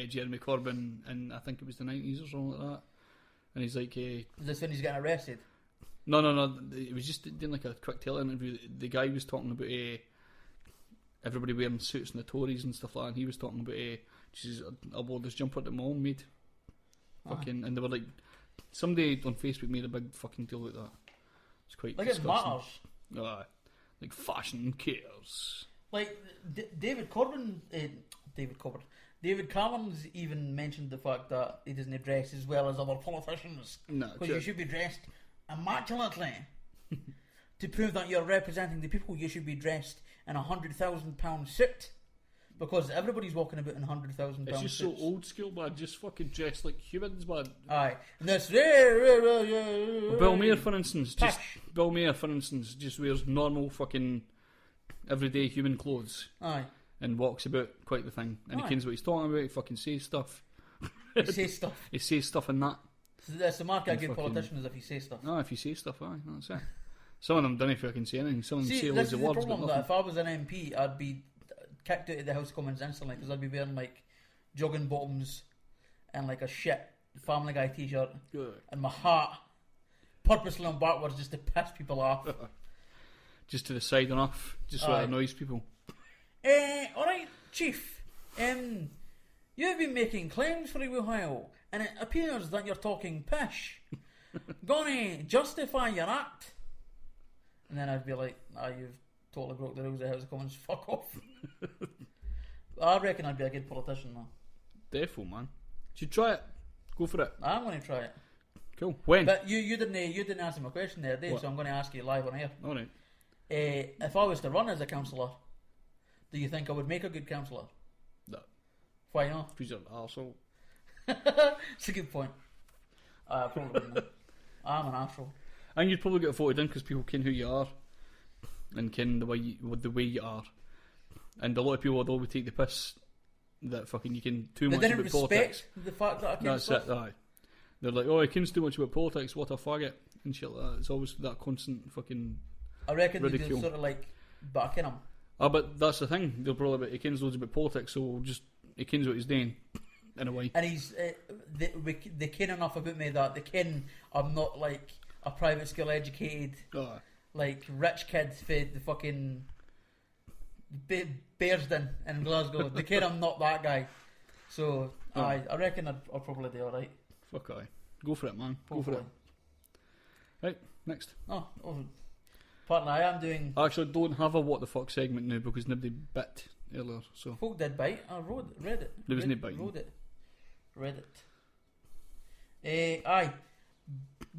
Jeremy Corbyn, and I think it was the 90s or something like that. And he's like, Is this when he's getting arrested? No. It was just doing like a quick tele interview. The guy was talking about everybody wearing suits and the Tories and stuff like that. And he was talking about I wore this jumper that my mum made. Fucking, and they were like, somebody on Facebook made a big fucking deal like that. It's quite Like disgusting. it matters. Like fashion cares. Like David Cameron's even mentioned the fact that he doesn't dress as well as other politicians. No, because you should be dressed immaculately. To prove that you're representing the people, you should be dressed in £100,000 suit. Because everybody's walking about in £100,000 It's just suits. so old school, man. Just fucking dressed like humans, man. Aye. And this Bill Maher, for instance, just wears normal fucking everyday human clothes. Aye. And walks about quite the thing. And he knows what he's talking about. He fucking says stuff. He says stuff. He says stuff in that. So that's the mark of a good fucking- politician, is if you say stuff. No, if you say stuff, aye, that's it. Some of them don't fucking say anything. Some of them See, say this loads is of the words, but problem, that nothing. if I was an MP, I'd be kicked out of the House of Commons instantly, because I'd be wearing like jogging bottoms and like a shit Family Guy t-shirt and my hat purposely on backwards just to piss people off. Just to the side enough, just so it annoys people. Alright, Chief. You've been making claims for a wee while, and it appears that you're talking pish. Gonna justify your act. And then I'd be like, you've totally broke the rules of the House of Commons, fuck off. I reckon I'd be a good politician though. Defo, man. Should try it. Go for it. I'm going to try it. Cool. When? But you didn't answer my question the other day, What? so I'm going to ask you live on air. Alright. If I was to run as a councillor, do you think I would make a good councillor? No. Why not? Because you're an arsehole. It's a good point. Probably wouldn't. I'm an arsehole. And you'd probably get voted in because people ken who you are and ken the way you are. And a lot of people would always take the piss that fucking you can too They much didn't about respect politics. the fact that I can That's stuff. it, aye. They're like, oh, he kens too much about politics, what a faggot, and shit like that. It's always that constant fucking... I reckon they ridicule. do sort of like backing him. But that's the thing, they're probably about, he kens loads about politics, so he kens what he's doing, in a way. And he's they ken enough about me that they ken I'm not like a private school educated Aye. like rich kid fed the fucking Bearsden in Glasgow. They ken I'm not that guy. So I reckon I'll probably do alright. Fuck aye. Go for it, man. Go for it. Right, next. Oh, partner, I am doing. I actually don't have a what the fuck segment now because nobody bit earlier, so... Folk did bite. I read it. There was no biting. Read it. Aye.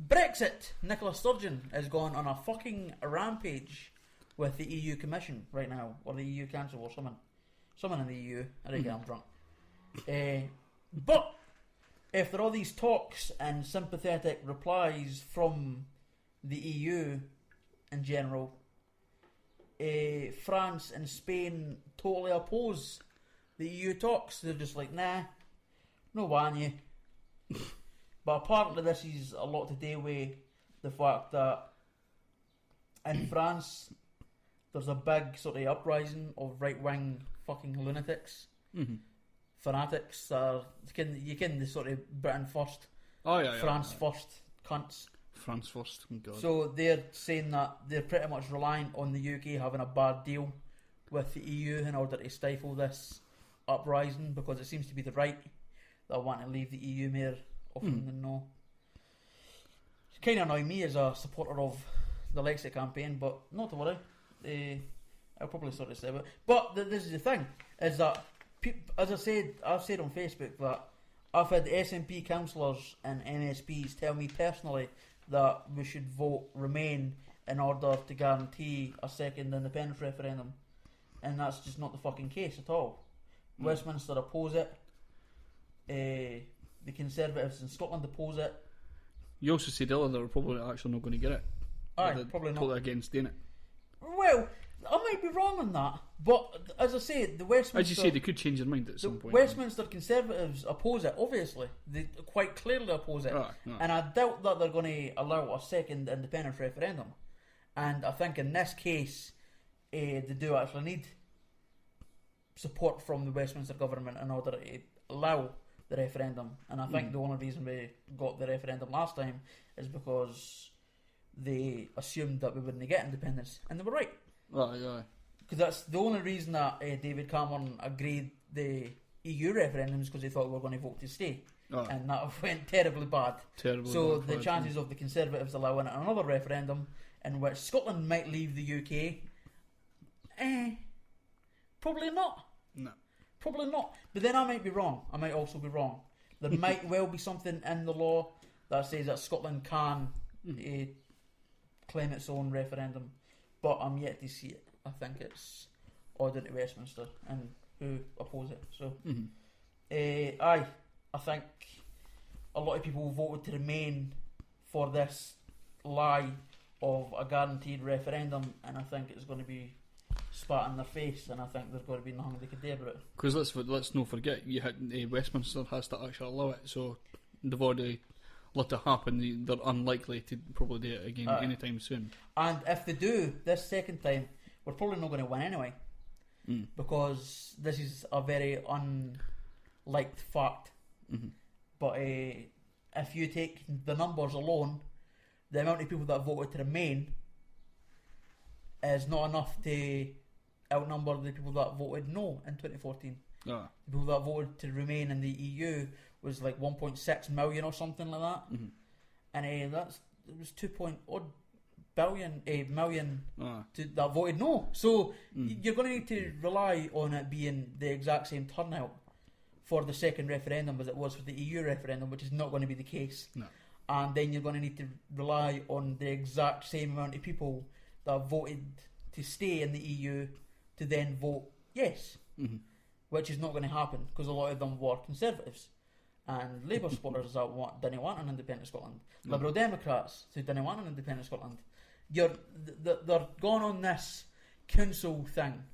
Brexit. Nicola Sturgeon has gone on a fucking rampage with the EU Commission right now, or the EU Council, or someone in the EU. I reckon I'm drunk. But after all these talks and sympathetic replies from the EU in general, France and Spain totally oppose the EU talks. They're just like, nah, no one you. But apparently this is a lot to do with the fact that in France there's a big sort of uprising of right-wing fucking lunatics, fanatics. You can the sort of Britain first, Oh yeah, France first cunts. France first, oh God. So they're saying that they're pretty much relying on the UK having a bad deal with the EU in order to stifle this uprising, because it seems to be the right that want to leave the EU more often than no. It's kind of annoying me as a supporter of the Lexit campaign, but not to worry. I'll probably sort of say it. But this is the thing, is that, as I've said on Facebook, that I've had SNP councillors and MSPs tell me personally that we should vote Remain in order to guarantee a second independence referendum, and that's just not the fucking case at all. Westminster oppose it. The Conservatives in Scotland oppose it. You also said earlier they were probably actually not going to get it. Aye, They're probably not. totally against doing it. Well, I might be wrong on that, but as I said, the Westminster... As you say, they could change their mind at the some point. Westminster Conservatives oppose it, obviously. They quite clearly oppose it. Aye. And I doubt that they're going to allow a second independence referendum. And I think in this case, they do actually need support from the Westminster government in order to allow the referendum. And I think the only reason we got the referendum last time is because they assumed that we wouldn't get independence. And they were right. Aye. Because that's the only reason that David Cameron agreed the EU referendums, because he thought we were going to vote to stay. Aye. And that went terribly bad. Terribly So bad the for chances of the Conservatives allowing another referendum in which Scotland might leave the UK, probably not. No. Probably not. But then I might be wrong. I might also be wrong. There might well be something in the law that says that Scotland can claim its own referendum. But I'm yet to see it. I think it's ordered to Westminster and who oppose it. So, I think a lot of people voted to remain for this lie of a guaranteed referendum, and I think it's going to be spat in their face, and I think there's going to be nothing they could do about it. Because let's not forget, you had Westminster has to actually allow it, so they've already let it happen. They're unlikely to probably do it again anytime soon. And if they do this second time, we're probably not going to win anyway, because this is a very unliked fact. But if you take the numbers alone, the amount of people that voted to remain is not enough to outnumber the people that voted no in 2014. Ah. The people that voted to remain in the EU was like 1.6 million or something like that. Mhm. And it was 2 million Ah. that voted no. So Mm. you're going to need to rely on it being the exact same turnout for the second referendum as it was for the EU referendum, which is not going to be the case. No. And then you're going to need to rely on the exact same amount of people that voted to stay in the EU to then vote yes, Mhm. which is not going to happen because a lot of them were Conservatives and Labour supporters that didn't want an independent Scotland, No. Liberal Democrats who didn't want an independent Scotland. They're going on this council thing.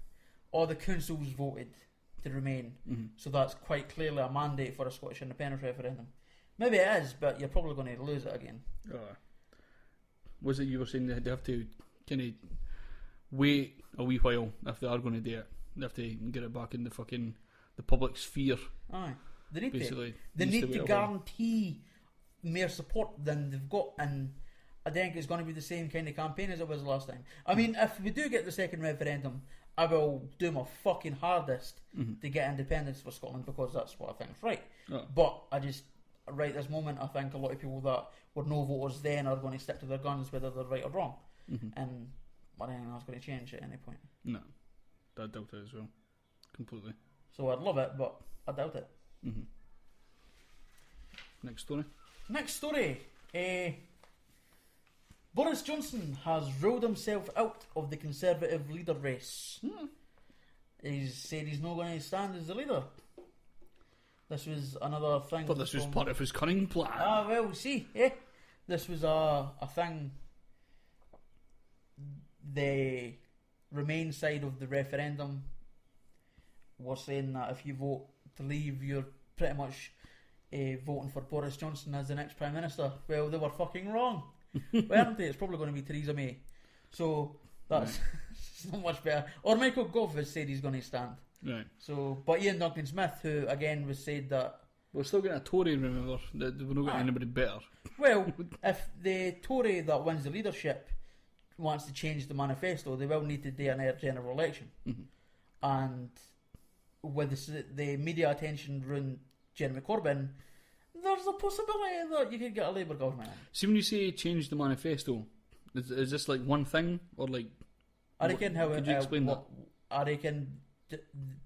All the councils voted to remain, Mhm. so that's quite clearly a mandate for a Scottish independence referendum. Maybe it is, but you're probably going to lose it again. Ah. Was it you were saying they have to kind of wait a wee while if they are going to do it? They have to get it back in the public sphere, Aye, they need to. basically. They Needs need wait to a while. guarantee more support than they've got, and I think it's going to be the same kind of campaign as it was last time. I mean, if we do get the second referendum, I will do my fucking hardest Mhm. to get independence for Scotland because that's what I think is right. Ah. But I just, right this moment, I think a lot of people that were no voters then are going to stick to their guns whether they're right or wrong. Mhm. And I don't think that's going to change at any point. No, I doubt it as well, completely. So I'd love it, but I doubt it. Mhm. Next story. Next story. Boris Johnson has ruled himself out of the Conservative leader race. He's said he's not going to stand as the leader. This was another thing. But this was from- part of his cunning plan. Ah, well, see, yeah. This was a thing. The Remain side of the referendum was saying that if you vote to leave, you're pretty much voting for Boris Johnson as the next Prime Minister. Well, they were fucking wrong, weren't they? It's probably going to be Theresa May. So that's so much better. Or Michael Gove has said he's going to stand. Right. So, but Ian Duncan Smith, who again was said that, We're still getting a Tory, remember? We're not getting Ah. anybody better. well, if the Tory that wins the leadership wants to change the manifesto, they will need to do an general election. Mhm. And with the media attention around Jeremy Corbyn, there's a possibility that you could get a Labour government. See, when you say change the manifesto, is this like one thing or like? I reckon how Could you explain that? I reckon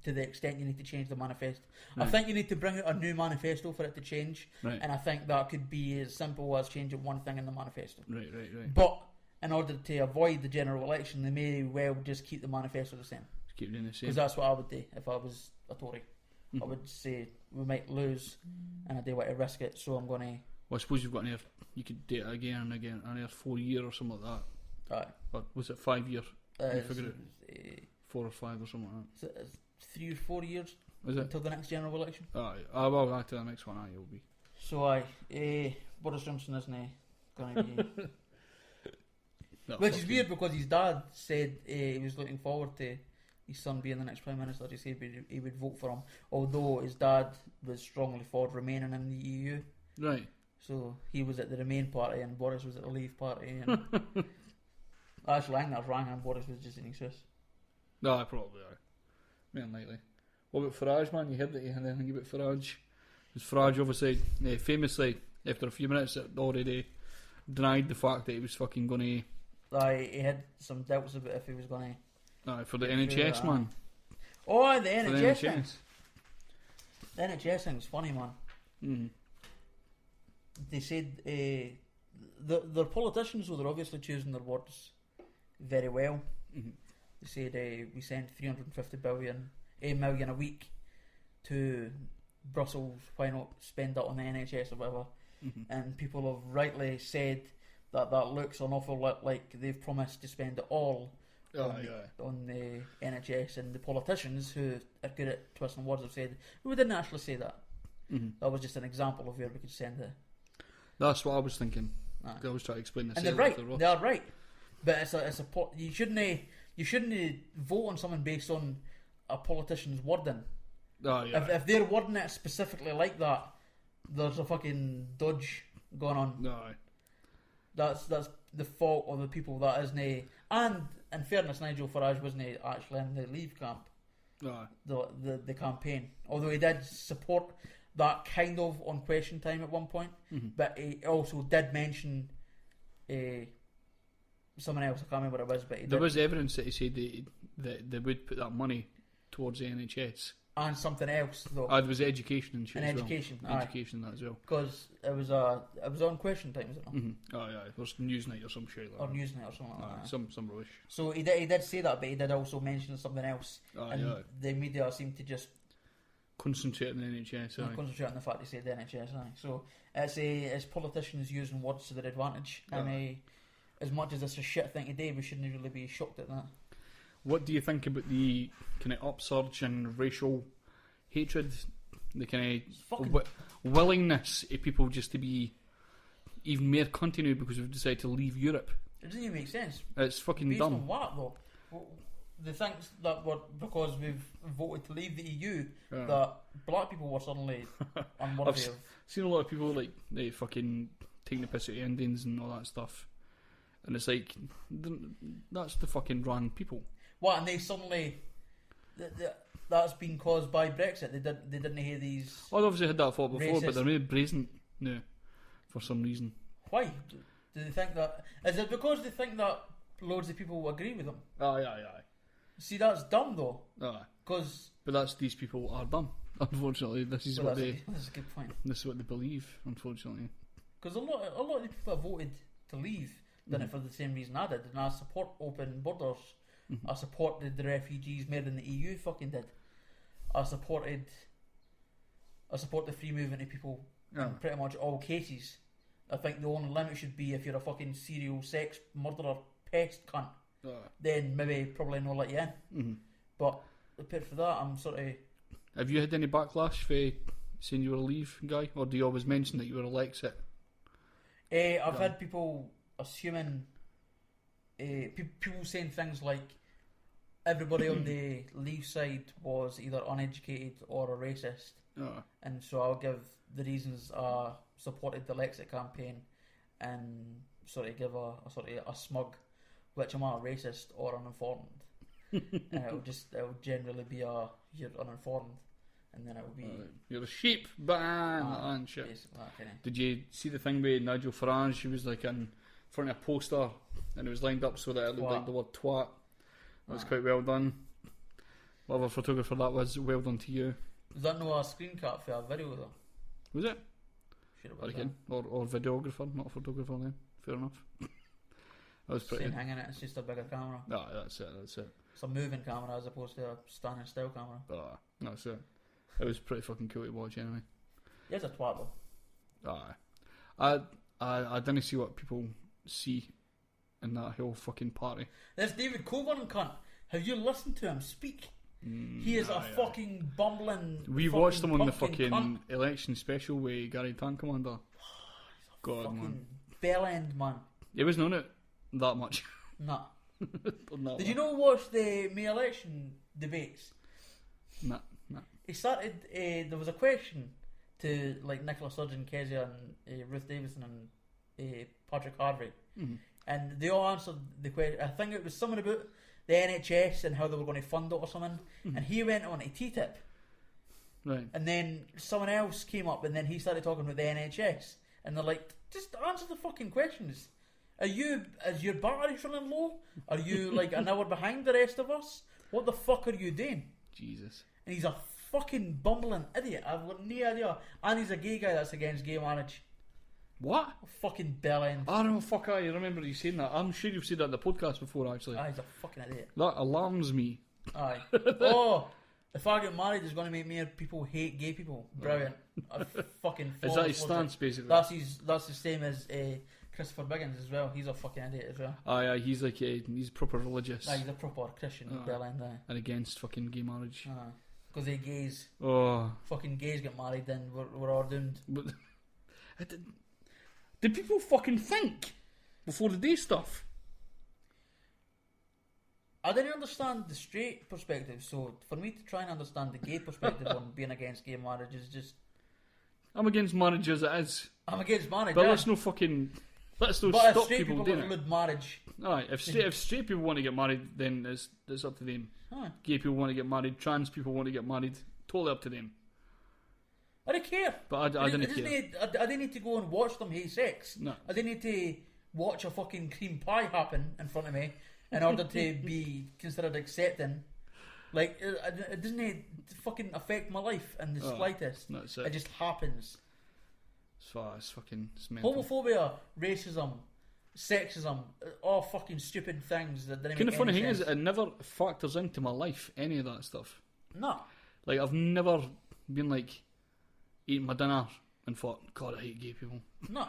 to the extent you need to change the manifesto. I Right. think you need to bring out a new manifesto for it to change, Right. and I think that could be as simple as changing one thing in the manifesto. Right. But in order to avoid the general election, they may well just keep the manifesto the same. Just keep doing the same. Because that's what I would do if I was a Tory. I Mhm. would say we might lose, and I do want to risk it, so I'm going Well, I suppose you've got another. You could do it again and again, another 4 year or something like that. Or was it 5 year? You figured it 4 or 5 or something like it's 3 or 4 years that. Is it? until the next general election. Aye. Well, after the next one, it will be. So Boris Johnson isn't going to be... No, Which is fuck weird because his dad said he was looking forward to his son being the next Prime Minister. He said he would vote for him, although his dad was strongly for remaining in the EU. you. Right. So he was at the Remain party and Boris was at the Leave party. And actually, I think that's wrong, and Boris was just in Swiss. No, I probably are. More than likely. What about Farage, man? You heard that he had anything about Farage? Because Farage obviously, famously, after a few minutes, had already denied the fact that he was fucking going to. He had some doubts about if he was going to. For the Get through NHS, that, man. Oh, the For the NHS thing. NHS. The NHS thing's funny, man. Mm. They said they're politicians, so they're obviously choosing their words very well. Mhm. They said we send 350 million a week to Brussels. Why not spend that on the NHS or whatever? Mhm. And people have rightly said that looks an awful lot like they've promised to spend it all on the NHS, and the politicians who are good at twisting words have said we didn't actually say that. Mhm. That was just an example of where we could send it. That's what I was thinking. Aye. I was trying to explain this. And they're earlier to right. Ross. They are right. But you shouldn't vote on someone based on a politician's wording. If they're wording it specifically like that, there's a fucking dodge going on. No. That's the fault of the people that isn't. And in fairness, Nigel Farage wasn't actually in the Leave camp. Aye. the campaign. Although he did support that kind of on Question Time at one point, but he also did mention someone else. I can't remember what it was, but there was evidence that he said that they would put that money towards the NHS. And something else though. There was education and shit And as education, well. aye. Education and that as well. Because it was on Question Time, was it not? Aye. There's Newsnight or some shit like Or that. Newsnight or something like Aye, that. some rubbish. So he did say that, but he did also mention something else. And Aye. the media seemed to just Concentrate on the NHS. Aye. concentrate on the fact he said the NHS. Aye. So it's politicians using words to their advantage. And as much as it's a shit thing today, we shouldn't really be shocked at that. What do you think about the kind of upsurge in racial hatred? The kind fucking- of willingness of people just to be even more continued because we've decided to leave Europe. It doesn't even make sense. It's fucking Based dumb. on what though? The things that were because we've voted to leave the EU, that black people were suddenly unworthy I've of. seen a lot of people like they fucking taking the piss out of Indians and all that stuff, and it's like that's the fucking wrong people. What, and they suddenly that's been caused by Brexit. They didn't hear these. I've obviously had that thought before, Racist. but they're really brazen now for some reason. Why do they think that? Is it because they think that loads of people agree with them? Aye. See, that's dumb though. Aye. Because But these people are dumb. Unfortunately, this is what they that's a good point. this is what they believe. Unfortunately, Because a lot of the people that voted to leave did it for the same reason I did, and I support open borders. I supported the refugees more than the EU fucking did. I support the free movement of people in pretty much all cases. I think the only limit should be if you're a fucking serial sex murderer pest cunt. Then maybe probably not let you in. But apart from that, I'm sort of. have you had any backlash for saying you were a leave guy, or do you always mention that you were a Lexit? I've had people assuming, people saying things like everybody on the leave side was either uneducated or a racist, and so I'll give the reasons I supported the Lexit campaign, and sort of give a smug, which am I a racist or uninformed? It'll generally be you're uninformed, and then it'll be You're a sheep, and shit. basically that kind of. Did you see the thing with Nigel Farage? He was like in front of a poster, and it was lined up so that it looked like the word twat. That was quite well done. Whatever photographer that was, well done to you. Was that no a screen cap for a video though? Was it? Sure it Or was. again, or videographer, not a photographer then. Fair enough. That was pretty. Same hanging it, it's just a bigger camera. Ah, that's it. It's a moving camera as opposed to a standing still camera. Ah, that's it. It was pretty fucking cool to watch anyway. He's a twat though. I didn't see what people see in that whole fucking party. There's David Coburn, cunt. Have you listened to him speak? He is a fucking bumbling. We fucking watched him on the pumpkin fucking cunt. election special with Gary Tank Commander. God, Fucking man. bell end man. It wasn't on it that much. Nah. Nah, Did you not watch the May election debates? Nah. He started. There was a question to like Nicola Sturgeon, Kezia, and Ruth Davidson and Patrick Harvey, and they all answered the question. I think it was something about the NHS and how they were going to fund it or something. And he went on to TTIP, Right. and then someone else came up, and then he started talking about the NHS, and they're like, just answer the fucking questions. Is your battery running low? Are you like an hour behind the rest of us? What the fuck are you doing? Jesus. And he's a fucking bumbling idiot. I've got no idea. And he's a gay guy that's against gay marriage. What? A fucking bell end. I don't know, fuck I remember you saying that. I'm sure you've said that in the podcast before, actually. He's a fucking idiot. That alarms me. Aye. Oh, if I get married, it's going to make more people hate gay people. Brilliant. A fucking Is that his stance, basically? That's the same as Christopher Biggins as well. He's a fucking idiot as well. Aye, he's like, he's proper religious. He's a proper Christian bell end. And against fucking gay marriage. Because they gays. Oh. Fucking gays get married, then we're all doomed. But did people fucking think before they do stuff? I didn't understand the straight perspective, so for me to try and understand the gay perspective on being against gay marriage is just... I'm against marriage as it is. I'm against marriage, But yeah. let's no But if stop straight people people doing it. include marriage Aye, if straight people want to get married, then it's up to them. Aye. Gay people want to get married, trans people want to get married, totally up to them. I don't care. But I didn't care. I didn't need to go and watch them have sex. No. I didn't need to watch a fucking cream pie happen in front of me in order to be considered accepting. Like, it doesn't fucking affect my life in the slightest. That's It just happens. It's fucking mental. Homophobia, racism, sexism, all fucking stupid things that didn't Kind make of funny any thing sense. is, it never factors into my life, any of that stuff. No. Like, I've never been like, eating my dinner and thought, God, I hate gay people. No.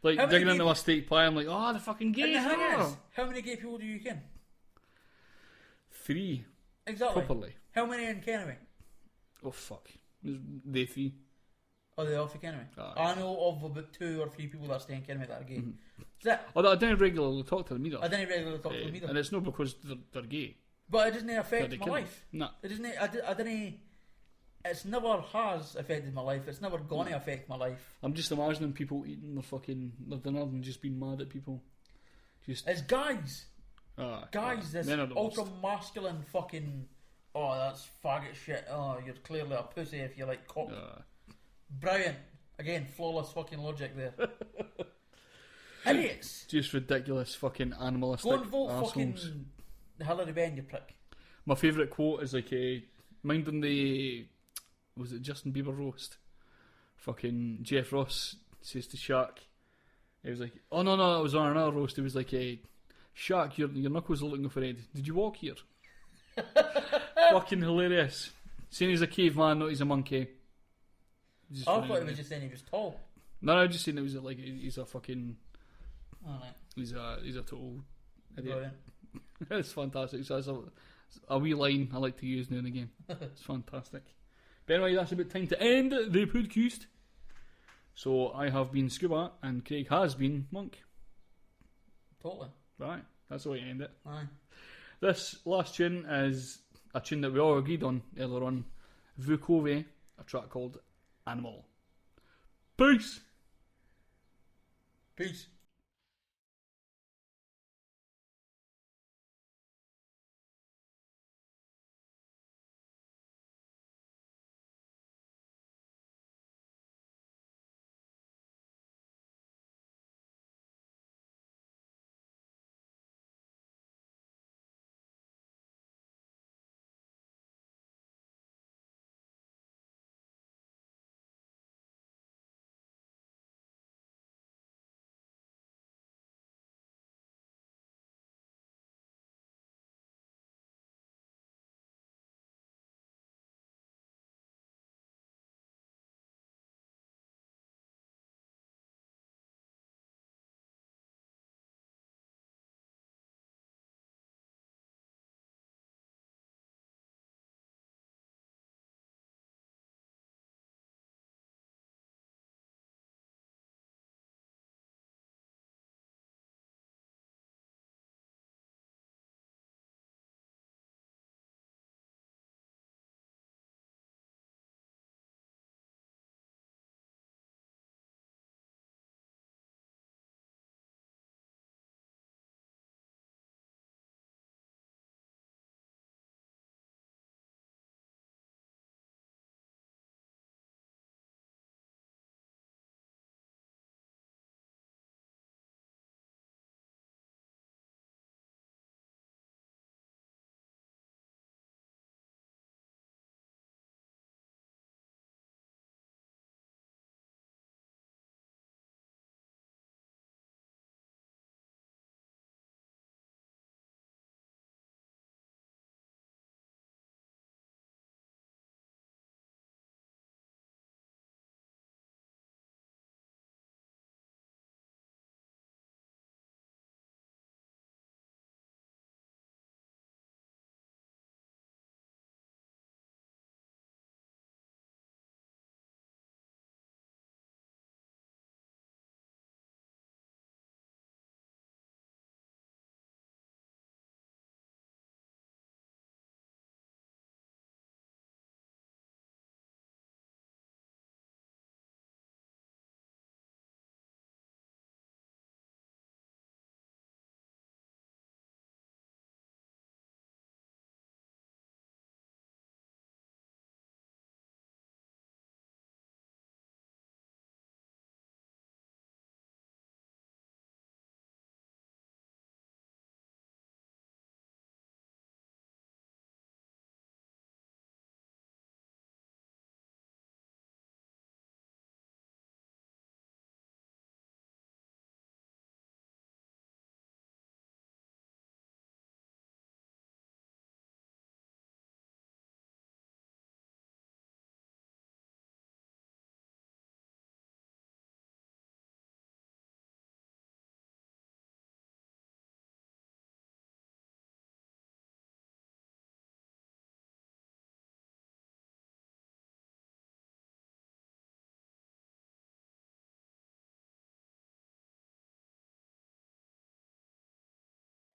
Like, How many digging into gay- my steak pie, I'm like, oh, the fucking And gays. the thing oh. is, how many gay people do you ken? 3, Exactly. properly. How many in Kennewy? Oh, fuck. They 3. Oh, they're off in Kennewy. Aye. I know of about 2 or 3 people that stay in Kennewy that are gay. That's it. Although I didn't regularly talk to them either. I didn't regularly talk to them either. And it's not because they're gay. But it doesn't They're affect the my kid. life. No. It doesn't. I didn't. It's never has affected my life. It's never going to affect my life. I'm just imagining people eating their dinner and just being mad at people. Just It's guys. Guys, this men are the worst. ultra masculine fucking. Oh, that's faggot shit. Oh, you're clearly a pussy if you like cock. Brilliant. Again, flawless fucking logic there. Idiots. Just ridiculous fucking animalistic Go and vote arseholes. fucking Hillary Benn, you prick. My favourite quote is like, minding the, was it Justin Bieber roast? Fucking Jeff Ross says to Shaq, he was like, oh no, it was on another roast, he was like, Shaq, your knuckles are looking for red. Did you walk here? Fucking hilarious. Saying he's a caveman, not he's a monkey. Just I funny, thought he isn't was just saying he was tall. No, just saying it was like, he's a fucking, Alright. he's a total idiot. Brilliant. It's fantastic. So it's a wee line I like to use now and again. It's fantastic. But anyway, that's about time to end the podcast. So I have been Scuba and Craig has been Monk. Totally. Right, that's the way to end it. Aye. This last tune is a tune that we all agreed on earlier on. Vukovi, a track called Animal. Peace! Peace.